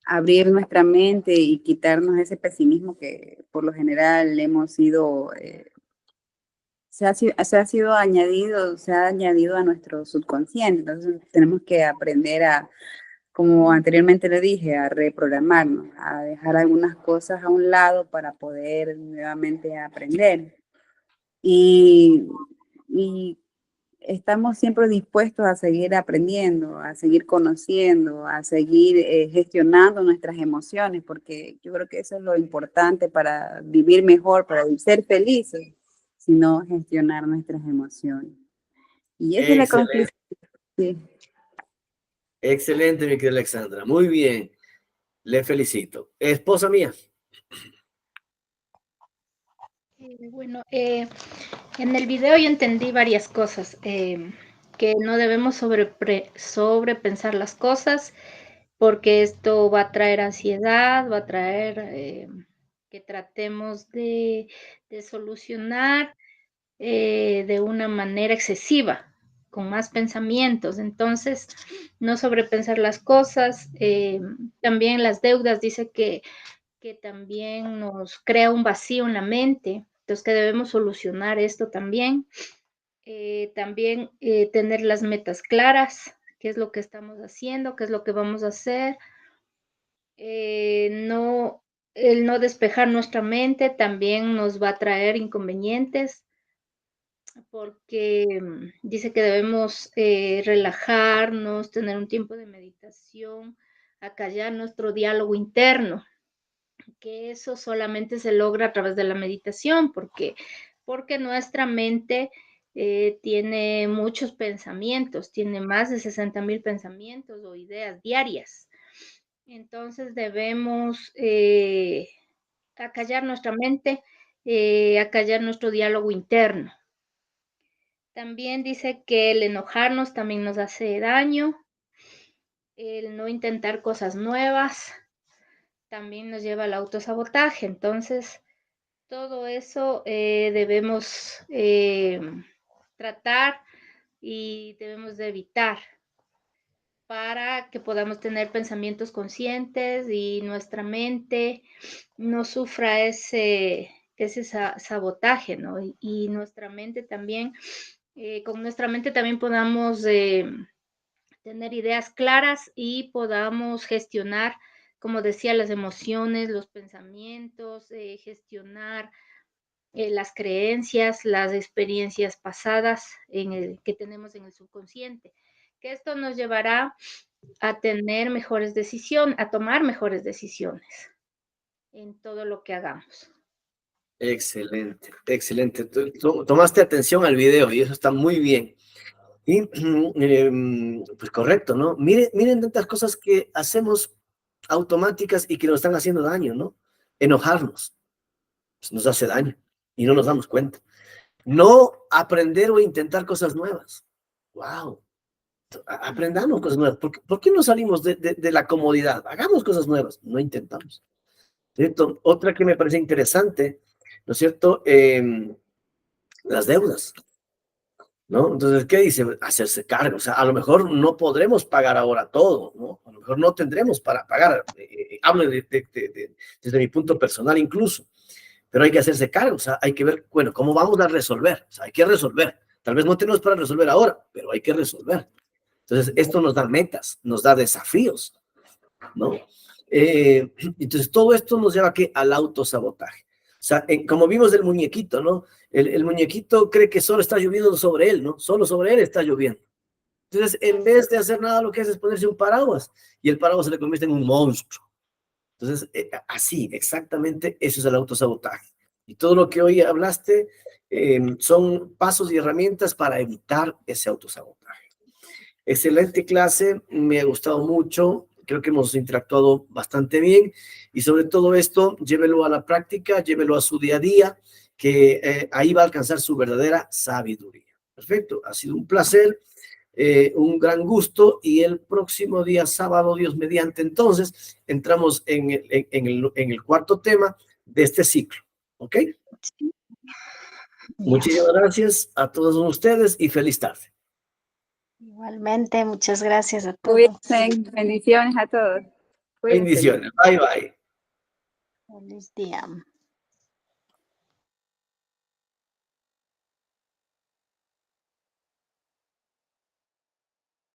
abrir nuestra mente y quitarnos ese pesimismo que por lo general hemos sido, se ha añadido a nuestro subconsciente. Entonces tenemos que aprender a, como anteriormente le dije, a reprogramarnos, a dejar algunas cosas a un lado para poder nuevamente aprender. Y, y estamos siempre dispuestos a seguir aprendiendo, a seguir conociendo, a seguir gestionando nuestras emociones, porque yo creo que eso es lo importante para vivir mejor, para ser felices, sino gestionar nuestras emociones. Y esa es la conclusión. Excelente, Sí. excelente, mi querida Alexandra. Muy bien. Le felicito. Esposa mía. Bueno, en el video yo entendí varias cosas, que no debemos sobrepensar las cosas, porque esto va a traer ansiedad, va a traer que tratemos de solucionar de una manera excesiva, con más pensamientos. Entonces, no sobrepensar las cosas. También las deudas, dice que también nos crea un vacío en la mente, entonces que debemos solucionar esto también. También tener las metas claras, qué es lo que estamos haciendo, qué es lo que vamos a hacer. No, el no despejar nuestra mente también nos va a traer inconvenientes porque dice que debemos relajarnos, tener un tiempo de meditación, acallar nuestro diálogo interno, que eso solamente se logra a través de la meditación, porque nuestra mente tiene muchos pensamientos, tiene más de 60,000 pensamientos o ideas diarias. Entonces debemos acallar nuestra mente, acallar nuestro diálogo interno. También dice que el enojarnos también nos hace daño, el no intentar cosas nuevas también nos lleva al autosabotaje. Entonces, todo eso debemos tratar y debemos de evitar para que podamos tener pensamientos conscientes y nuestra mente no sufra ese sabotaje, ¿no? Y nuestra mente también, con nuestra mente también podamos tener ideas claras y podamos gestionar, como decía, las emociones, los pensamientos, gestionar las creencias, las experiencias pasadas que tenemos en el subconsciente, que esto nos llevará a tener mejores decisiones, a tomar mejores decisiones en todo lo que hagamos. Excelente, excelente. Tomaste atención al video y eso está muy bien. Y pues correcto, ¿no? Miren tantas cosas que hacemos automáticas y que nos están haciendo daño, ¿no? Enojarnos, pues nos hace daño y no nos damos cuenta. No aprender o intentar cosas nuevas. ¡Wow! Aprendamos cosas nuevas. ¿Por qué no salimos de la comodidad? Hagamos cosas nuevas, no intentamos. ¿Cierto? Otra que me parece interesante, ¿no es cierto? Las deudas. ¿no? Entonces, ¿qué dice? Hacerse cargo. O sea, a lo mejor no podremos pagar ahora todo, ¿no? A lo mejor no tendremos para pagar. Hablo desde mi punto personal incluso. Pero hay que hacerse cargo. O sea, hay que ver, bueno, cómo vamos a resolver. O sea, hay que resolver. Tal vez no tenemos para resolver ahora, pero hay que resolver. Entonces, esto nos da metas, nos da desafíos, ¿no? Entonces, todo esto nos lleva ¿qué? Al autosabotaje. O sea, como vimos del muñequito, ¿no? El muñequito cree que solo está lloviendo sobre él, ¿no? Solo sobre él está lloviendo. Entonces, en vez de hacer nada, lo que hace es ponerse un paraguas y el paraguas se le convierte en un monstruo. Entonces, así, exactamente, eso es el autosabotaje. Y todo lo que hoy hablaste son pasos y herramientas para evitar ese autosabotaje. Excelente clase, me ha gustado mucho, creo que hemos interactuado bastante bien y sobre todo esto, llévelo a la práctica, llévelo a su día a día, que ahí va a alcanzar su verdadera sabiduría. Perfecto, ha sido un placer, un gran gusto y el próximo día sábado, Dios mediante, entonces entramos en el cuarto tema de este ciclo, ¿ok? Muchísimas gracias a todos ustedes y feliz tarde. Igualmente, muchas gracias a todos. Cuídense, bendiciones a todos. Cuídense. Bendiciones, bye bye. Feliz día.